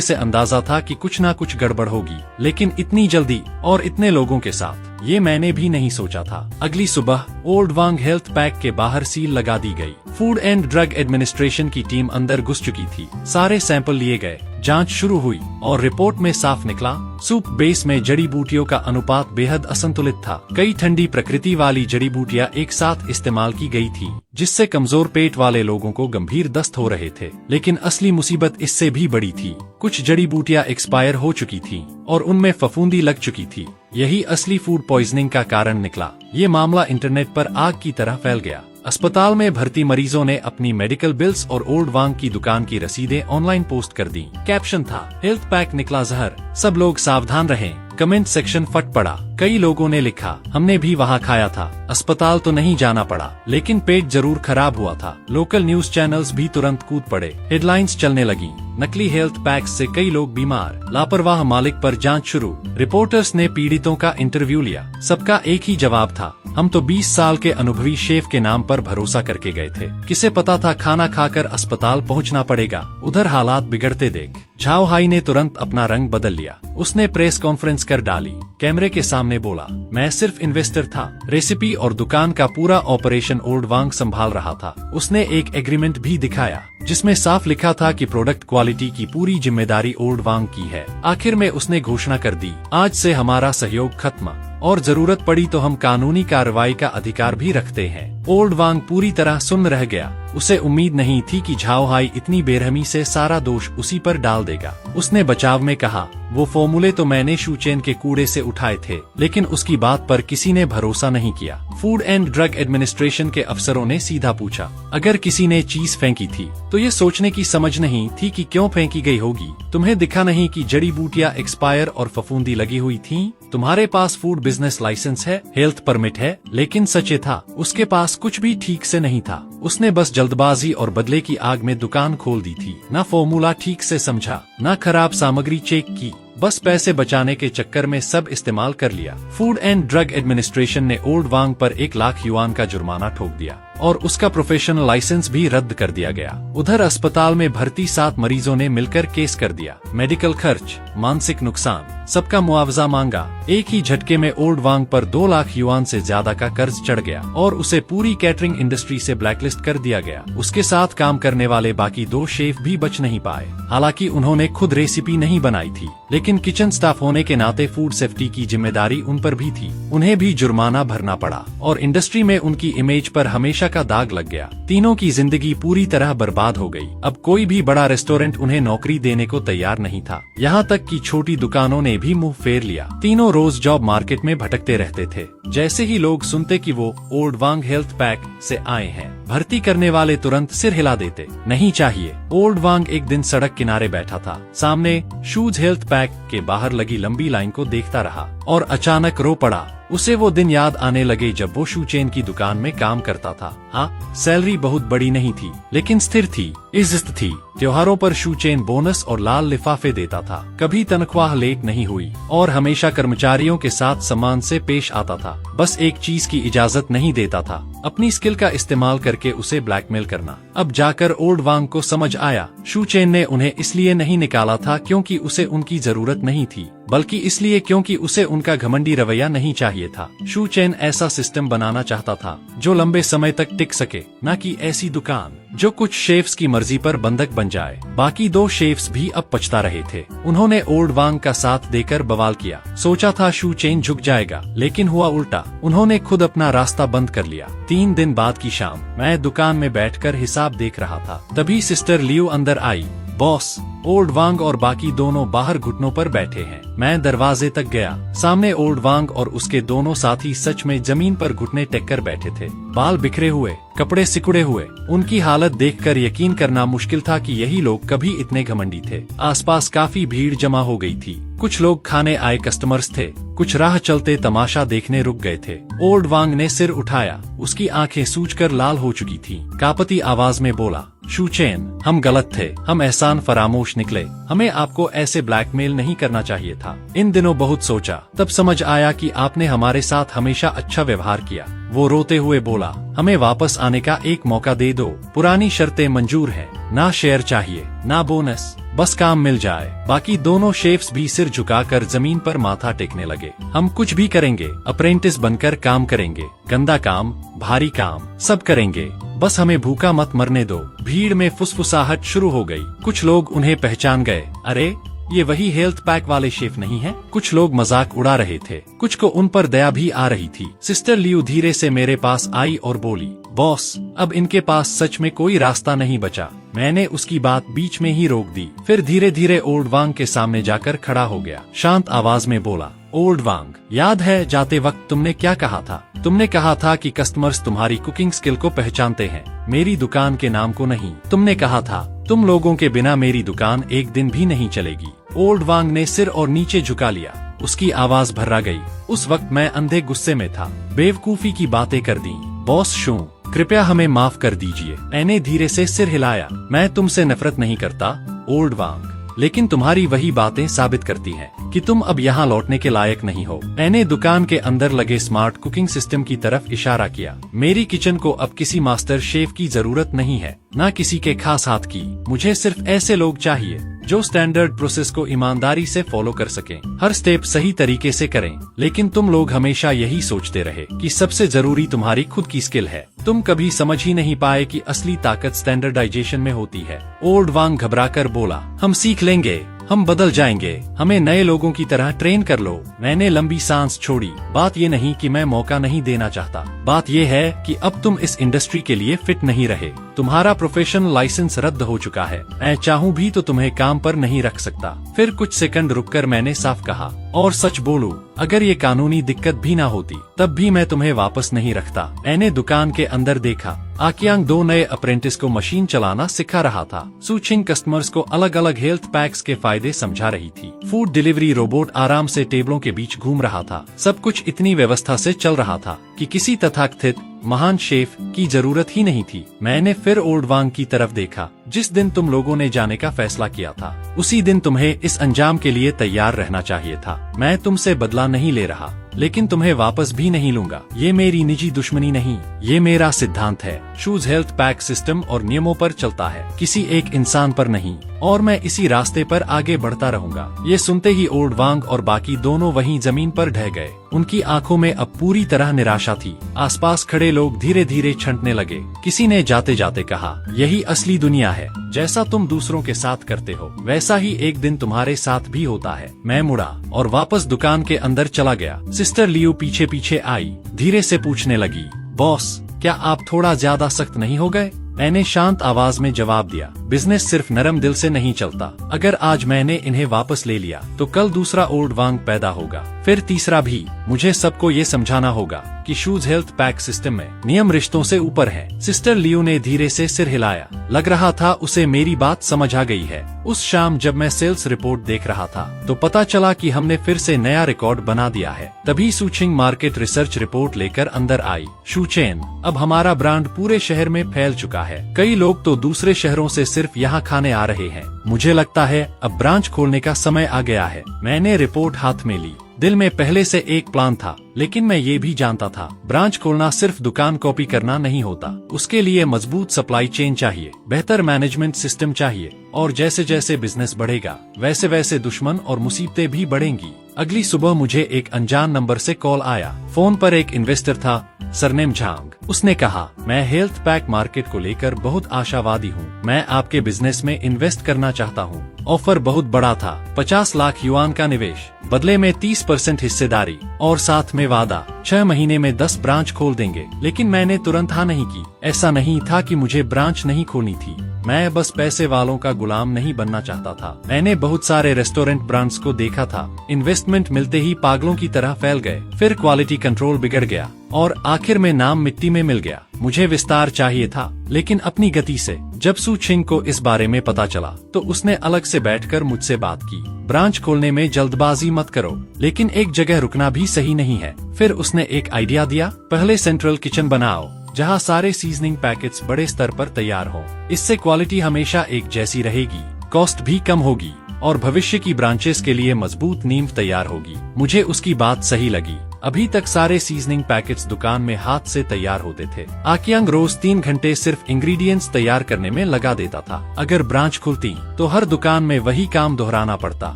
से अंदाजा था कि कुछ ना कुछ गड़बड़ होगी, लेकिन इतनी जल्दी और इतने लोगों के साथ ये मैंने भी नहीं सोचा था। अगली सुबह ओल्ड वांग हेल्थ पैक के बाहर सील लगा दी गई। फूड एंड ड्रग एडमिनिस्ट्रेशन की टीम अंदर घुस चुकी थी। सारे सैंपल लिए गए, जांच शुरू हुई और रिपोर्ट में साफ निकला, सूप बेस में जड़ी बूटियों का अनुपात बेहद असंतुलित था। कई ठंडी प्रकृति वाली जड़ी बूटियां एक साथ इस्तेमाल की गई थी, जिससे कमजोर पेट वाले लोगों को गंभीर दस्त हो रहे थे। लेकिन असली मुसीबत इससे भी बड़ी थी। कुछ जड़ी बूटियां एक्सपायर हो चुकी थीं और उनमें फफूंदी लग चुकी थी। यही असली फूड पॉइजनिंग का कारण निकला। ये मामला इंटरनेट पर आग की तरह फैल गया। अस्पताल में भर्ती मरीजों ने अपनी मेडिकल बिल्स और ओल्ड वांग की दुकान की रसीदें ऑनलाइन पोस्ट कर दी। कैप्शन था, हेल्थ पैक निकला जहर, सब लोग सावधान रहें। कमेंट सेक्शन फट पड़ा। कई लोगों ने लिखा, हमने भी वहाँ खाया था, अस्पताल तो नहीं जाना पड़ा, लेकिन पेट जरूर खराब हुआ था। लोकल न्यूज चैनल्स भी तुरंत कूद पड़े। हेडलाइंस चलने लगी, नकली हेल्थ पैक्स से कई लोग बीमार, लापरवाह मालिक पर जांच शुरू। रिपोर्टर्स ने पीड़ितों का इंटरव्यू लिया। सबका एक ही जवाब था, हम तो 20 साल के अनुभवी शेफ के नाम पर भरोसा करके गए थे। किसे पता था खाना खाकर अस्पताल पहुंचना पड़ेगा। उधर हालात बिगड़ते देख झाओ हाई ने तुरंत अपना रंग बदल लिया। उसने प्रेस कॉन्फ्रेंस कर डाली। कैमरे के सामने बोला, मैं सिर्फ इन्वेस्टर था, रेसिपी और दुकान का पूरा ऑपरेशन ओल्ड वांग संभाल रहा था। उसने एक एग्रीमेंट भी दिखाया जिसमें साफ लिखा था कि प्रोडक्ट क्वालिटी की पूरी जिम्मेदारी ओल्ड वांग की है। आखिर में उसने घोषणा कर दी, आज से हमारा सहयोग खत्म और जरूरत पड़ी तो हम कानूनी कार्रवाई का अधिकार भी रखते हैं। ओल्ड वांग पूरी तरह सुन्न रह गया। उसे उम्मीद नहीं थी कि झाओ हाई इतनी बेरहमी से सारा दोष उसी पर डाल देगा। उसने बचाव में कहा, वो फॉर्मूले तो मैंने शूचेन के कूड़े से उठाए थे, लेकिन उसकी बात पर किसी ने भरोसा नहीं किया। फूड एंड ड्रग एडमिनिस्ट्रेशन के अफसरों ने सीधा पूछा, अगर किसी ने चीज फेंकी थी तो ये सोचने की समझ नहीं थी कि क्यों फेंकी गई होगी? तुम्हें दिखा नहीं कि जड़ी बूटियां एक्सपायर और फफूंदी लगी हुई थीं? तुम्हारे पास फूड बिजनेस लाइसेंस है, हेल्थ परमिट है, लेकिन सच ये था, उसके पास कुछ भी ठीक से नहीं था। उसने बस जल्दबाजी और बदले की आग में दुकान खोल दी थी। न फॉर्मूला ठीक से समझा, न खराब सामग्री चेक की, बस पैसे बचाने के चक्कर में सब इस्तेमाल कर लिया। फूड एंड ड्रग एडमिनिस्ट्रेशन ने ओल्ड वांग पर 1 लाख युआन का जुर्माना ठोक दिया और उसका प्रोफेशनल लाइसेंस भी रद्द कर दिया गया। उधर अस्पताल में भर्ती 7 मरीजों ने मिलकर केस कर दिया। मेडिकल खर्च, मानसिक नुकसान, सबका मुआवजा मांगा। एक ही झटके में ओल्ड वांग पर 2 लाख युआन से ज्यादा का कर्ज चढ़ गया और उसे पूरी कैटरिंग इंडस्ट्री से ब्लैकलिस्ट कर दिया गया। उसके साथ काम करने वाले बाकी 2 शेफ भी बच नहीं पाए। हालांकि उन्होंने खुद रेसिपी नहीं बनाई थी, लेकिन किचन स्टाफ होने के नाते फूड सेफ्टी की जिम्मेदारी उन पर भी थी। उन्हें भी जुर्माना भरना पड़ा और इंडस्ट्री में उनकी इमेज पर हमेशा का दाग लग गया। तीनों की जिंदगी पूरी तरह बर्बाद हो गई। अब कोई भी बड़ा रेस्टोरेंट उन्हें नौकरी देने को तैयार नहीं था। यहाँ तक कि छोटी दुकानों ने भी मुंह फेर लिया। तीनों रोज जॉब मार्केट में भटकते रहते थे। जैसे ही लोग सुनते कि वो ओल्ड वांग हेल्थ पैक से आए हैं, भर्ती करने वाले तुरंत सिर हिला देते, नहीं चाहिए। ओल्ड वांग एक दिन सड़क किनारे बैठा था, सामने शूज हेल्थ पैक के बाहर लगी लंबी लाइन को देखता रहा और अचानक रो पड़ा। उसे वो दिन याद आने लगे जब वो शू चेन की दुकान में काम करता था। हाँ, सैलरी बहुत बड़ी नहीं थी, लेकिन स्थिर थी, इज्जत थी। त्योहारों पर शू चेन बोनस और लाल लिफाफे देता था। कभी तनख्वाह लेट नहीं हुई और हमेशा कर्मचारियों के साथ सम्मान से पेश आता था। बस एक चीज की इजाजत नहीं देता था, अपनी स्किल का इस्तेमाल करके उसे ब्लैकमेल करना। अब जाकर ओल्ड वांग को समझ आया शू चेन ने उन्हें इसलिए नहीं निकाला था क्योंकि उसे उनकी जरूरत नहीं थी, बल्कि इसलिए क्योंकि उसे उनका घमंडी रवैया नहीं चाहिए था। शू चेन ऐसा सिस्टम बनाना चाहता था जो लंबे समय तक टिक सके, न कि ऐसी दुकान जो कुछ शेफ्स की मर्जी पर बंधक बन जाए। बाकी दो शेफ्स भी अब पछता रहे थे। उन्होंने ओल्ड वांग का साथ देकर बवाल किया। सोचा था शू चेन झुक जाएगा, लेकिन हुआ उल्टा। उन्होंने खुद अपना रास्ता बंद कर लिया। 3 दिन बाद की शाम मैं दुकान में बैठकर हिसाब देख रहा था। तभी सिस्टर लियो अंदर आई। बॉस, ओल्ड वांग और बाकी दोनों बाहर घुटनों पर बैठे हैं। मैं दरवाजे तक गया। सामने ओल्ड वांग और उसके दोनों साथी सच में जमीन पर घुटने टेक कर बैठे थे। बाल बिखरे हुए, कपड़े सिकुड़े हुए। उनकी हालत देखकर यकीन करना मुश्किल था कि यही लोग कभी इतने घमंडी थे। आसपास काफी भीड़ जमा हो गई थी। कुछ लोग खाने आए कस्टमर्स थे, कुछ राह चलते तमाशा देखने रुक गए थे। ओल्ड वांग ने सिर उठाया। उसकी आंखें सूजकर लाल हो चुकी थीं। कांपती आवाज में बोला, शू चेन, हम गलत थे, हम एहसान फरामोश निकले। हमें आपको ऐसे ब्लैकमेल नहीं करना चाहिए था। इन दिनों बहुत सोचा, तब समझ आया कि आपने हमारे साथ हमेशा अच्छा व्यवहार किया। वो रोते हुए बोला, हमें वापस आने का एक मौका दे दो। पुरानी शर्तें मंजूर हैं, ना शेयर चाहिए, ना बोनस, बस काम मिल जाए। बाकी दोनों शेफ्स भी सिर झुकाकर जमीन पर माथा टेकने लगे। हम कुछ भी करेंगे, अप्रेंटिस बनकर काम करेंगे, गंदा काम, भारी काम, सब करेंगे, बस हमें भूखा मत मरने दो। भीड़ में फुसफुसाहट शुरू हो गई। कुछ लोग उन्हें पहचान गए। अरे, ये वही हेल्थ पैक वाले शेफ नहीं है? कुछ लोग मजाक उड़ा रहे थे, कुछ को उन पर दया भी आ रही थी। सिस्टर लियू धीरे से मेरे पास आई और बोली, बॉस, अब इनके पास सच में कोई रास्ता नहीं बचा। मैंने उसकी बात बीच में ही रोक दी। फिर धीरे धीरे ओल्ड वांग के सामने जाकर खड़ा हो गया। शांत आवाज में बोला, ओल्ड वांग, याद है जाते वक्त तुमने क्या कहा था? तुमने कहा था कि कस्टमर्स तुम्हारी कुकिंग स्किल को पहचानते हैं, मेरी दुकान के नाम को नहीं। तुमने कहा था तुम लोगों के बिना मेरी दुकान एक दिन भी नहीं चलेगी। ओल्ड वांग ने सिर और नीचे झुका लिया। उसकी आवाज भर्रा गई। उस वक्त मैं अंधे गुस्से में था। बेवकूफी की बातें कर दी। बॉस शू, कृपया हमें माफ कर दीजिए। मैंने धीरे से सिर हिलाया। मैं तुमसे नफरत नहीं करता ओल्ड वांग, लेकिन तुम्हारी वही बातें साबित करती हैं कि तुम अब यहाँ लौटने के लायक नहीं हो। मैंने दुकान के अंदर लगे स्मार्ट कुकिंग सिस्टम की तरफ इशारा किया। मेरी किचन को अब किसी मास्टर शेफ की जरूरत नहीं है, न किसी के खास हाथ की। मुझे सिर्फ ऐसे लोग चाहिए जो स्टैंडर्ड प्रोसेस को ईमानदारी से फॉलो कर सकें, हर स्टेप सही तरीके से करें। लेकिन तुम लोग हमेशा यही सोचते रहे कि सबसे जरूरी तुम्हारी खुद की स्किल है। तुम कभी समझ ही नहीं पाए कि असली ताकत स्टैंडर्डाइजेशन में होती है। ओल्ड वांग घबराकर बोला, हम सीख लेंगे, हम बदल जाएंगे, हमें नए लोगों की तरह ट्रेन कर लो। मैंने लंबी सांस छोड़ी। बात ये नहीं कि मैं मौका नहीं देना चाहता, बात ये है कि अब तुम इस इंडस्ट्री के लिए फिट नहीं रहे। तुम्हारा प्रोफेशनल लाइसेंस रद्द हो चुका है। मैं चाहूँ भी तो तुम्हें काम पर नहीं रख सकता। फिर कुछ सेकंड रुककर मैंने साफ कहा, और सच बोलूं, अगर ये कानूनी दिक्कत भी ना होती तब भी मैं तुम्हें वापस नहीं रखता। मैंने दुकान के अंदर देखा। आकियांग 2 नए अप्रेंटिस को मशीन चलाना सिखा रहा था। सूचिंग कस्टमर्स को अलग अलग हेल्थ पैक्स के फायदे समझा रही थी। फूड डिलीवरी रोबोट आराम से टेबलों के बीच घूम रहा था। सब कुछ इतनी व्यवस्था से चल रहा था कि किसी तथाकथित महान शेफ की जरूरत ही नहीं थी। मैंने फिर ओल्ड वांग की तरफ देखा। जिस दिन तुम लोगों ने जाने का फैसला किया था, उसी दिन तुम्हें इस अंजाम के लिए तैयार रहना चाहिए था। मैं तुमसे बदला नहीं ले रहा, लेकिन तुम्हें वापस भी नहीं लूंगा। ये मेरी निजी दुश्मनी नहीं, ये मेरा सिद्धांत है। शूज हेल्थ पैक सिस्टम और नियमों पर चलता है, किसी एक इंसान पर नहीं, और मैं इसी रास्ते पर आगे बढ़ता रहूंगा। ये सुनते ही ओल्ड वांग और बाकी दोनों वहीं जमीन पर ढह गए। उनकी आंखों में अब पूरी तरह निराशा थी। आसपास खड़े लोग धीरे धीरे छंटने लगे। किसी ने जाते जाते कहा, यही असली दुनिया है। जैसा तुम दूसरों के साथ करते हो, वैसा ही एक दिन तुम्हारे साथ भी होता है। मैं मुड़ा और वापस दुकान के अंदर चला गया। सिस्टर लियू पीछे पीछे आई। धीरे से पूछने लगी, बॉस, क्या आप थोड़ा ज्यादा सख्त नहीं हो गए? मैंने शांत आवाज में जवाब दिया, बिजनेस सिर्फ नरम दिल से नहीं चलता। अगर आज मैंने इन्हें वापस ले लिया तो कल दूसरा ओल्ड वांग पैदा होगा, फिर तीसरा भी। मुझे सबको ये समझाना होगा कि शूज हेल्थ पैक सिस्टम में नियम रिश्तों से ऊपर है। सिस्टर लियू ने धीरे से सिर हिलाया। लग रहा था उसे मेरी बात समझ आ गई है। उस शाम जब मैं सेल्स रिपोर्ट देख रहा था तो पता चला कि हमने फिर से नया रिकॉर्ड बना दिया है। तभी सूचिंग मार्केट रिसर्च रिपोर्ट लेकर अंदर आई। शू चेन, अब हमारा ब्रांड पूरे शहर में फैल चुका है। कई लोग तो दूसरे शहरों से सिर्फ यहाँ खाने आ रहे हैं। मुझे लगता है अब ब्रांच खोलने का समय आ गया है। मैंने रिपोर्ट हाथ में ली। दिल में पहले से एक प्लान था, लेकिन मैं ये भी जानता था ब्रांच खोलना सिर्फ दुकान कॉपी करना नहीं होता। उसके लिए मजबूत सप्लाई चेन चाहिए, बेहतर मैनेजमेंट सिस्टम चाहिए, और जैसे जैसे बिजनेस बढ़ेगा वैसे वैसे दुश्मन और मुसीबतें भी बढ़ेंगी। अगली सुबह मुझे एक अनजान नंबर से कॉल आया। फोन पर एक इन्वेस्टर था, सरनेम झांग। उसने कहा, मैं हेल्थ पैक मार्केट को लेकर बहुत आशावादी हूँ, मैं आपके बिजनेस में इन्वेस्ट करना चाहता हूँ। ऑफर बहुत बड़ा था, 50 लाख युआन का निवेश, बदले में 30% हिस्सेदारी और साथ में वादा 6 महीने में 10 ब्रांच खोल देंगे। लेकिन मैंने तुरंत हाँ नहीं की। ऐसा नहीं था कि मुझे ब्रांच नहीं खोलनी थी, मैं बस पैसे वालों का गुलाम नहीं बनना चाहता था। मैंने बहुत सारे रेस्टोरेंट ब्रांड्स को देखा था, इन्वेस्टमेंट मिलते ही पागलों की तरह फैल गए, फिर क्वालिटी कंट्रोल बिगड़ गया और आखिर में नाम मिट्टी में मिल गया। मुझे विस्तार चाहिए था, लेकिन अपनी गति से। जब सू छिंग को इस बारे में पता चला तो उसने अलग से बैठकर मुझसे बात की। ब्रांच खोलने में जल्दबाजी मत करो, लेकिन एक जगह रुकना भी सही नहीं है। फिर उसने एक आइडिया दिया, पहले सेंट्रल किचन बनाओ जहां सारे सीजनिंग पैकेट्स बड़े स्तर पर तैयार हों। इससे क्वालिटी हमेशा एक जैसी रहेगी, कॉस्ट भी कम होगी और भविष्य की ब्रांचेस के लिए मजबूत नींव तैयार होगी। मुझे उसकी बात सही लगी। अभी तक सारे सीजनिंग पैकेट्स दुकान में हाथ से तैयार होते थे। आकियांग रोज 3 घंटे सिर्फ इंग्रेडिएंट्स तैयार करने में लगा देता था। अगर ब्रांच खुलती तो हर दुकान में वही काम दोहराना पड़ता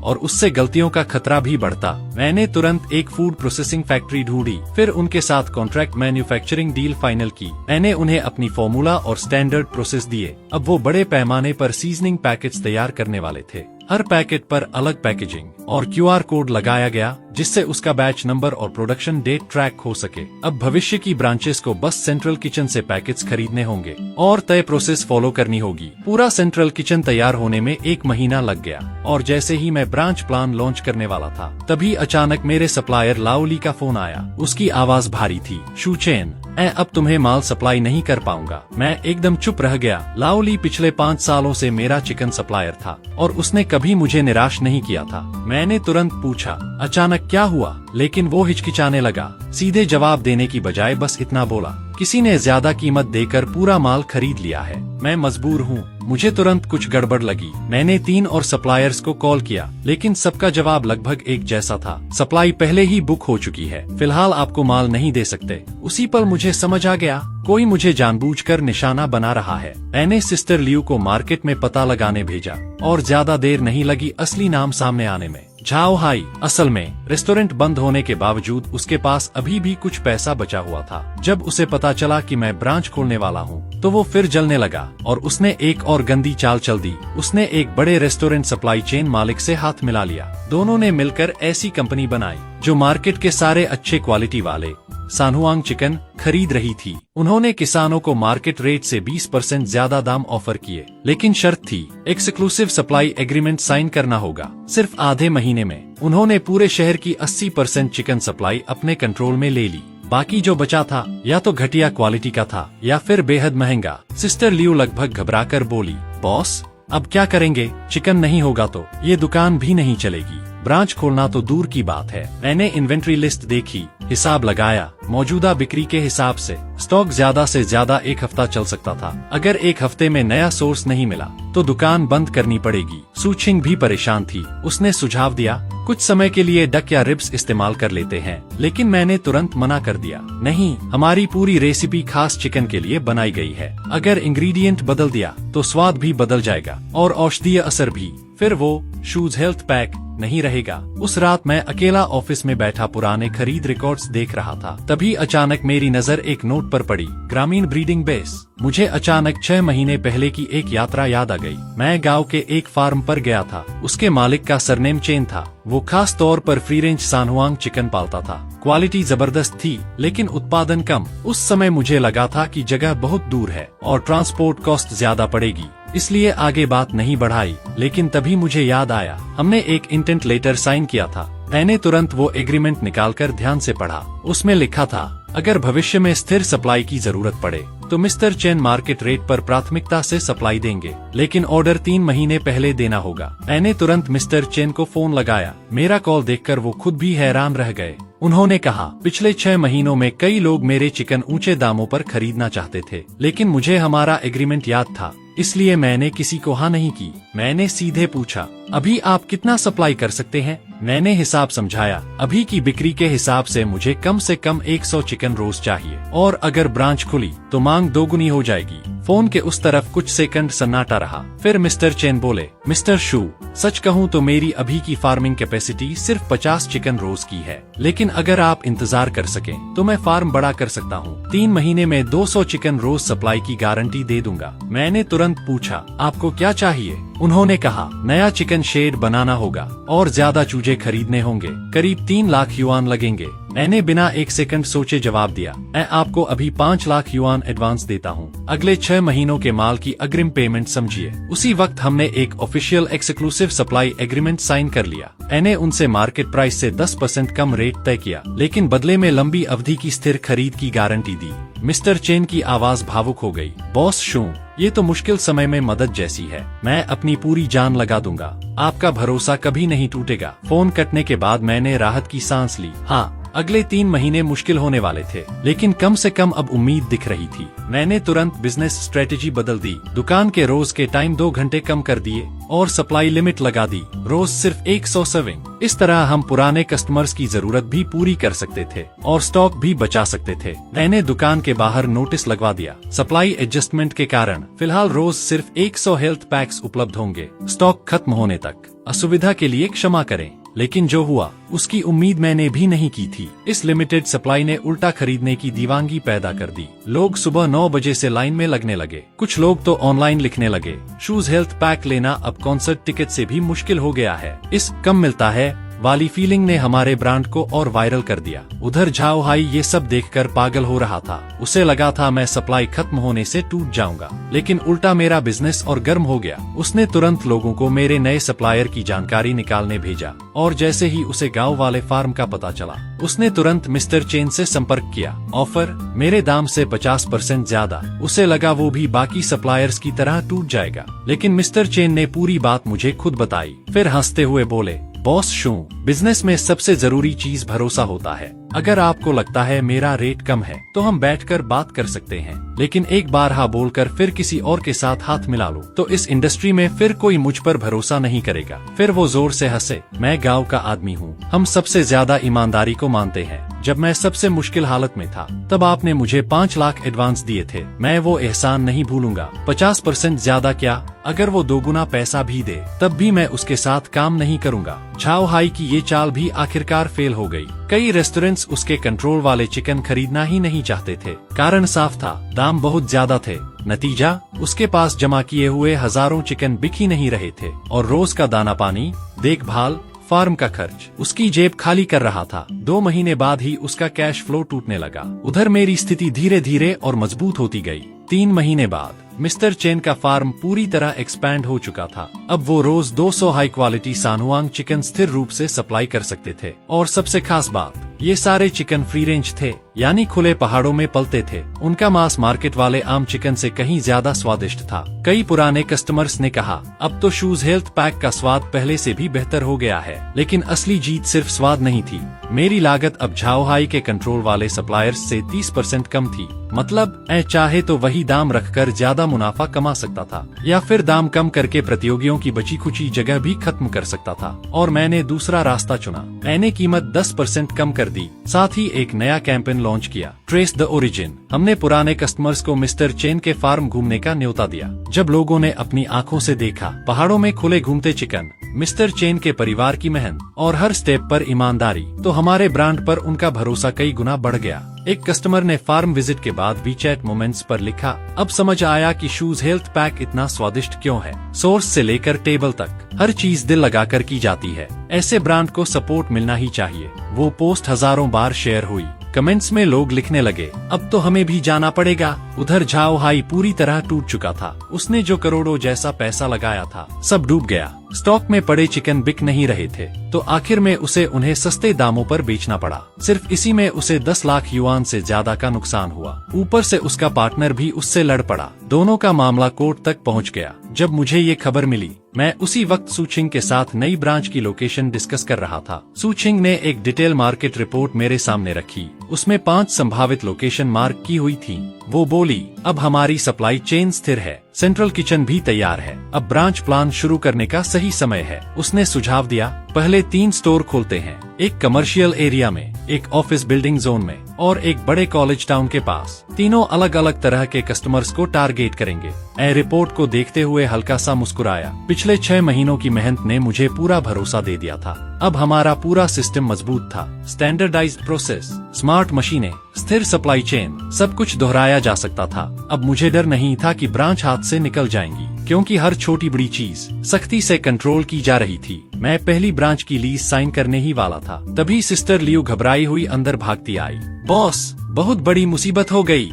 और उससे गलतियों का खतरा भी बढ़ता। मैंने तुरंत एक फूड प्रोसेसिंग फैक्ट्री ढूंढी, फिर उनके साथ कॉन्ट्रैक्ट मैन्युफैक्चरिंग डील फाइनल की। मैंने उन्हें अपनी फॉर्मूला और स्टैंडर्ड प्रोसेस दिए। अब वो बड़े पैमाने पर सीजनिंग पैकेट्स तैयार करने वाले थे। हर पैकेट पर अलग पैकेजिंग और QR कोड लगाया गया, जिससे उसका बैच नंबर और प्रोडक्शन डेट ट्रैक हो सके। अब भविष्य की ब्रांचेस को बस सेंट्रल किचन से पैकेट्स खरीदने होंगे और तय प्रोसेस फॉलो करनी होगी। पूरा सेंट्रल किचन तैयार होने में 1 महीना लग गया और जैसे ही मैं ब्रांच प्लान लॉन्च करने वाला था, तभी अचानक मेरे सप्लायर लाओली का फोन आया। उसकी आवाज भारी थी, शूचेन, मैं अब तुम्हें माल सप्लाई नहीं कर पाऊंगा। मैं एकदम चुप रह गया। लाओली पिछले 5 सालों से मेरा चिकन सप्लायर था और उसने कभी मुझे निराश नहीं किया था। मैंने तुरंत पूछा, अचानक क्या हुआ? लेकिन वो हिचकिचाने लगा। सीधे जवाब देने की बजाय बस इतना बोला, किसी ने ज्यादा कीमत देकर पूरा माल खरीद लिया है। मैं मजबूर हूँ। मुझे तुरंत कुछ गड़बड़ लगी। मैंने 3 और सप्लायर्स को कॉल किया, लेकिन सबका जवाब लगभग एक जैसा था, सप्लाई पहले ही बुक हो चुकी है, फिलहाल आपको माल नहीं दे सकते। उसी पल मुझे समझ आ गया, कोई मुझे जानबूझकर निशाना बना रहा है। मैंने सिस्टर लियू को मार्केट में पता लगाने भेजा और ज्यादा देर नहीं लगी असली नाम सामने आने में, झाओ हाई। असल में रेस्टोरेंट बंद होने के बावजूद उसके पास अभी भी कुछ पैसा बचा हुआ था। जब उसे पता चला कि मैं ब्रांच खोलने वाला हूँ, तो वो फिर जलने लगा और उसने एक और गंदी चाल चल दी। उसने एक बड़े रेस्टोरेंट सप्लाई चेन मालिक से हाथ मिला लिया। दोनों ने मिलकर ऐसी कंपनी बनाई जो मार्केट के सारे अच्छे क्वालिटी वाले सानहुआंग चिकन खरीद रही थी। उन्होंने किसानों को मार्केट रेट से 20% ज्यादा दाम ऑफर किए, लेकिन शर्त थी, एक्सक्लूसिव सप्लाई एग्रीमेंट साइन करना होगा। सिर्फ आधे महीने में उन्होंने पूरे शहर की 80% चिकन सप्लाई अपने कंट्रोल में ले ली। बाकी जो बचा था या तो घटिया क्वालिटी का था या फिर बेहद महंगा। सिस्टर लियू लगभग घबराकर बोली, बॉस अब क्या करेंगे? चिकन नहीं होगा तो ये दुकान भी नहीं चलेगी। ब्रांच खोलना तो दूर की बात है। मैंने इन्वेंट्री लिस्ट देखी, हिसाब लगाया। मौजूदा बिक्री के हिसाब से स्टॉक ज्यादा से ज्यादा 1 हफ्ता चल सकता था। अगर 1 हफ्ते में नया सोर्स नहीं मिला तो दुकान बंद करनी पड़ेगी। सू छिंग भी परेशान थी। उसने सुझाव दिया, कुछ समय के लिए डक या रिब्स इस्तेमाल कर लेते हैं, लेकिन मैंने तुरंत मना कर दिया। नहीं, हमारी पूरी रेसिपी खास चिकन के लिए बनाई गई है। अगर इंग्रेडिएंट बदल दिया तो स्वाद भी बदल जाएगा और औषधीय असर भी। फिर वो शूज हेल्थ पैक नहीं रहेगा। उस रात मैं अकेला ऑफिस में बैठा पुराने खरीद रिकॉर्ड्स देख रहा था। तभी अचानक मेरी नजर एक नोट पर पड़ी, ग्रामीण ब्रीडिंग बेस। मुझे अचानक 6 महीने पहले की एक यात्रा याद आ गई। मैं गांव के एक फार्म पर गया था। उसके मालिक का सरनेम चेन था। वो खास तौर पर फ्री रेंज सानहुआंग चिकन पालता था। क्वालिटी जबरदस्त थी, लेकिन उत्पादन कम। उस समय मुझे लगा था कि जगह बहुत दूर है और ट्रांसपोर्ट कॉस्ट ज्यादा पड़ेगी, इसलिए आगे बात नहीं बढ़ाई। लेकिन तभी मुझे याद आया, हमने एक इंटेंट लेटर साइन किया था। मैंने तुरंत वो एग्रीमेंट निकालकर ध्यान से पढ़ा। उसमें लिखा था, अगर भविष्य में स्थिर सप्लाई की जरूरत पड़े तो मिस्टर चेन मार्केट रेट पर प्राथमिकता से सप्लाई देंगे, लेकिन ऑर्डर 3 महीने पहले देना होगा। मैंने तुरंत मिस्टर चेन को फोन लगाया। मेरा कॉल देखकर वो खुद भी हैरान रह गए। उन्होंने कहा, पिछले 6 महीनों में कई लोग मेरे चिकन ऊंचे दामों पर खरीदना चाहते थे, लेकिन मुझे हमारा एग्रीमेंट याद था, इसलिए मैंने किसी को हाँ नहीं की। मैंने सीधे पूछा, अभी आप कितना सप्लाई कर सकते हैं? मैंने हिसाब समझाया। अभी की बिक्री के हिसाब से मुझे कम से कम 100 चिकन रोस्ट चाहिए और अगर ब्रांच खुली तो मांग दोगुनी हो जाएगी। फोन के उस तरफ कुछ सेकंड सन्नाटा रहा। फिर मिस्टर चेन बोले, मिस्टर शू, सच कहूँ तो मेरी अभी की फार्मिंग कैपेसिटी सिर्फ 50 चिकन रोज की है, लेकिन अगर आप इंतजार कर सकें तो मैं फार्म बड़ा कर सकता हूँ। 3 महीने में 200 चिकन रोज सप्लाई की गारंटी दे दूंगा। मैंने तुरंत पूछा, आपको क्या चाहिए? उन्होंने कहा, नया चिकन शेड बनाना होगा और ज्यादा चूजे खरीदने होंगे, करीब 3 लाख युआन लगेंगे। मैंने बिना 1 सेकंड सोचे जवाब दिया, मैं आपको अभी 5 लाख युआन एडवांस देता हूँ, अगले 6 महीनों के माल की अग्रिम पेमेंट समझिए। उसी वक्त हमने एक official exclusive supply agreement sign कर लिया। मैंने उनसे मार्केट प्राइस से 10% कम रेट तय किया, लेकिन बदले में लंबी अवधि की स्थिर खरीद की गारंटी दी। मिस्टर चेन की आवाज भावुक हो गई। बॉस शू, ये तो मुश्किल समय में मदद जैसी है। मैं अपनी पूरी जान लगा दूंगा, आपका भरोसा कभी नहीं टूटेगा। फोन कटने के बाद मैंने राहत की सांस ली। हाँ, अगले 3 महीने मुश्किल होने वाले थे, लेकिन कम से कम अब उम्मीद दिख रही थी। मैंने तुरंत बिजनेस स्ट्रेटेजी बदल दी। दुकान के रोज के टाइम 2 घंटे कम कर दिए और सप्लाई लिमिट लगा दी, रोज सिर्फ 100 सर्विंग। इस तरह हम पुराने कस्टमर्स की जरूरत भी पूरी कर सकते थे और स्टॉक भी बचा सकते थे। मैंने दुकान के बाहर नोटिस लगवा दिया, सप्लाई एडजस्टमेंट के कारण फिलहाल रोज सिर्फ 100 हेल्थ पैक्स उपलब्ध होंगे, स्टॉक खत्म होने तक। असुविधा के लिए क्षमा करें, लेकिन जो हुआ उसकी उम्मीद मैंने भी नहीं की थी। इस लिमिटेड सप्लाई ने उल्टा खरीदने की दीवानगी पैदा कर दी। लोग सुबह 9 बजे से लाइन में लगने लगे। कुछ लोग तो ऑनलाइन लिखने लगे, शूज हेल्थ पैक लेना अब कॉन्सर्ट टिकट से भी मुश्किल हो गया है। इस कम मिलता है वाली फीलिंग ने हमारे ब्रांड को और वायरल कर दिया। उधर झाओ हाई ये सब देखकर पागल हो रहा था। उसे लगा था मैं सप्लाई खत्म होने से टूट जाऊंगा, लेकिन उल्टा मेरा बिजनेस और गर्म हो गया। उसने तुरंत लोगों को मेरे नए सप्लायर की जानकारी निकालने भेजा और जैसे ही उसे गांव वाले फार्म का पता चला, उसने तुरंत मिस्टर चेन से संपर्क किया। ऑफर मेरे दाम से 50% ज्यादा। उसे लगा वो भी बाकी सप्लायर्स की तरह टूट जाएगा, लेकिन मिस्टर चेन ने पूरी बात मुझे खुद बताई। फिर हंसते हुए बोले, बॉस शू, बिजनेस में सबसे जरूरी चीज भरोसा होता है। अगर आपको लगता है मेरा रेट कम है तो हम बैठकर बात कर सकते हैं, लेकिन एक बार हाँ बोलकर फिर किसी और के साथ हाथ मिला लो तो इस इंडस्ट्री में फिर कोई मुझ पर भरोसा नहीं करेगा। फिर वो जोर से हंसे। मैं गांव का आदमी हूँ, हम सबसे ज्यादा ईमानदारी को मानते हैं। जब मैं सबसे मुश्किल हालत में था तब आपने मुझे 5 लाख एडवांस दिए थे, मैं वो एहसान नहीं भूलूंगा। 50% ज्यादा क्या, अगर वो 2 गुना पैसा भी दे तब भी मैं उसके साथ काम नहीं करूंगा। झाओ हाई की ये चाल भी आखिरकार फेल हो गई। कई रेस्टोरेंट्स उसके कंट्रोल वाले चिकन खरीदना ही नहीं चाहते थे। कारण साफ था, दाम बहुत ज्यादा थे। नतीजा, उसके पास जमा किए हुए हजारों चिकन बिक ही नहीं रहे थे और रोज का दाना पानी, देखभाल, फार्म का खर्च उसकी जेब खाली कर रहा था। 2 महीने बाद ही उसका कैश फ्लो टूटने लगा। उधर मेरी स्थिति धीरे धीरे और मजबूत होती गई। 3 महीने बाद मिस्टर चेन का फार्म पूरी तरह एक्सपैंड हो चुका था। अब वो रोज 200 हाई क्वालिटी सानुआंग चिकन स्थिर रूप से सप्लाई कर सकते थे और सबसे खास बात, ये सारे चिकन फ्री रेंज थे, यानी खुले पहाड़ों में पलते थे। उनका मांस मार्केट वाले आम चिकन से कहीं ज्यादा स्वादिष्ट था। कई पुराने कस्टमर्स ने कहा, अब तो शूज हेल्थ पैक का स्वाद पहले से भी बेहतर हो गया है। लेकिन असली जीत सिर्फ स्वाद नहीं थी। मेरी लागत अब झाओ हाई के कंट्रोल वाले सप्लायर्स से 30% कम थी। मतलब मैं चाहे तो वही दाम रखकर ज्यादा मुनाफा कमा सकता था, या फिर दाम कम करके प्रतियोगियों की बची खुची जगह भी खत्म कर सकता था। और मैंने दूसरा रास्ता चुना। मैंने कीमत 10% कम कर दी, साथ ही एक नया कैंपेन लॉन्च किया, ट्रेस द ओरिजिन। हमने पुराने कस्टमर्स को मिस्टर चेन के फार्म घूमने का न्योता दिया। जब लोगों ने अपनी आंखों से देखा पहाड़ों में खुले घूमते चिकन, मिस्टर चेन के परिवार की मेहनत और हर स्टेप पर ईमानदारी, तो हमारे ब्रांड पर उनका भरोसा कई गुना बढ़ गया। एक कस्टमर ने फार्म विजिट के बाद वीचैट मोमेंट्स पर लिखा, अब समझ आया कि शूज हेल्थ पैक इतना स्वादिष्ट क्यों है। सोर्स से लेकर टेबल तक हर चीज दिल लगाकर की जाती है। ऐसे ब्रांड को सपोर्ट मिलना ही चाहिए। वो पोस्ट हजारों बार शेयर हुई। कमेंट्स में लोग लिखने लगे, अब तो हमें भी जाना पड़ेगा। उधर झाओ हाई पूरी तरह टूट चुका था। उसने जो करोड़ों जैसा पैसा लगाया था सब डूब गया। स्टॉक में पड़े चिकन बिक नहीं रहे थे, तो आखिर में उसे उन्हें सस्ते दामों पर बेचना पड़ा। सिर्फ इसी में उसे 10 लाख युआन से ज्यादा का नुकसान हुआ। ऊपर से उसका पार्टनर भी उससे लड़ पड़ा। दोनों का मामला कोर्ट तक पहुंच गया। जब मुझे ये खबर मिली, मैं उसी वक्त सूचिंग के साथ नई ब्रांच की लोकेशन डिस्कस कर रहा था। सूचिंग ने एक डिटेल मार्केट रिपोर्ट मेरे सामने रखी। उसमें 5 संभावित लोकेशन मार्क की हुई थी। वो बोली, अब हमारी सप्लाई चेन स्थिर है, सेंट्रल किचन भी तैयार है, अब ब्रांच प्लान शुरू करने का सही समय है। उसने सुझाव दिया, पहले 3 स्टोर खोलते हैं, एक कमर्शियल एरिया में, एक ऑफिस बिल्डिंग जोन में और एक बड़े कॉलेज टाउन के पास। तीनों अलग अलग तरह के कस्टमर्स को टारगेट करेंगे। मैं रिपोर्ट को देखते हुए हल्का सा मुस्कुराया। पिछले 6 महीनों की मेहनत ने मुझे पूरा भरोसा दे दिया था। अब हमारा पूरा सिस्टम मजबूत था, स्टैंडर्डाइज्ड प्रोसेस, स्मार्ट मशीनें, स्थिर सप्लाई चेन, सब कुछ दोहराया जा सकता था। अब मुझे डर नहीं था कि ब्रांच हाथ से निकल जाएंगी, क्योंकि हर छोटी बड़ी चीज सख्ती से कंट्रोल की जा रही थी। मैं पहली ब्रांच की लीज साइन करने ही वाला था, तभी सिस्टर लियू घबराई हुई अंदर भागती आई। बॉस, बहुत बड़ी मुसीबत हो गई।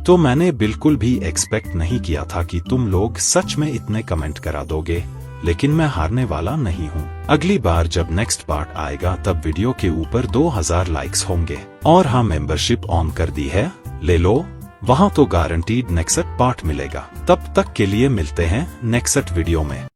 तो मैंने बिल्कुल भी एक्सपेक्ट नहीं किया था कि तुम लोग सच में इतने कमेंट करा दोगे, लेकिन मैं हारने वाला नहीं हूँ। अगली बार जब नेक्स्ट पार्ट आएगा तब वीडियो के ऊपर 2000 लाइक्स होंगे। और हाँ, मेंबरशिप ऑन कर दी है, ले लो, वहाँ तो गारंटीड नेक्स्ट पार्ट मिलेगा। तब तक के लिए मिलते हैं नेक्स्ट वीडियो में।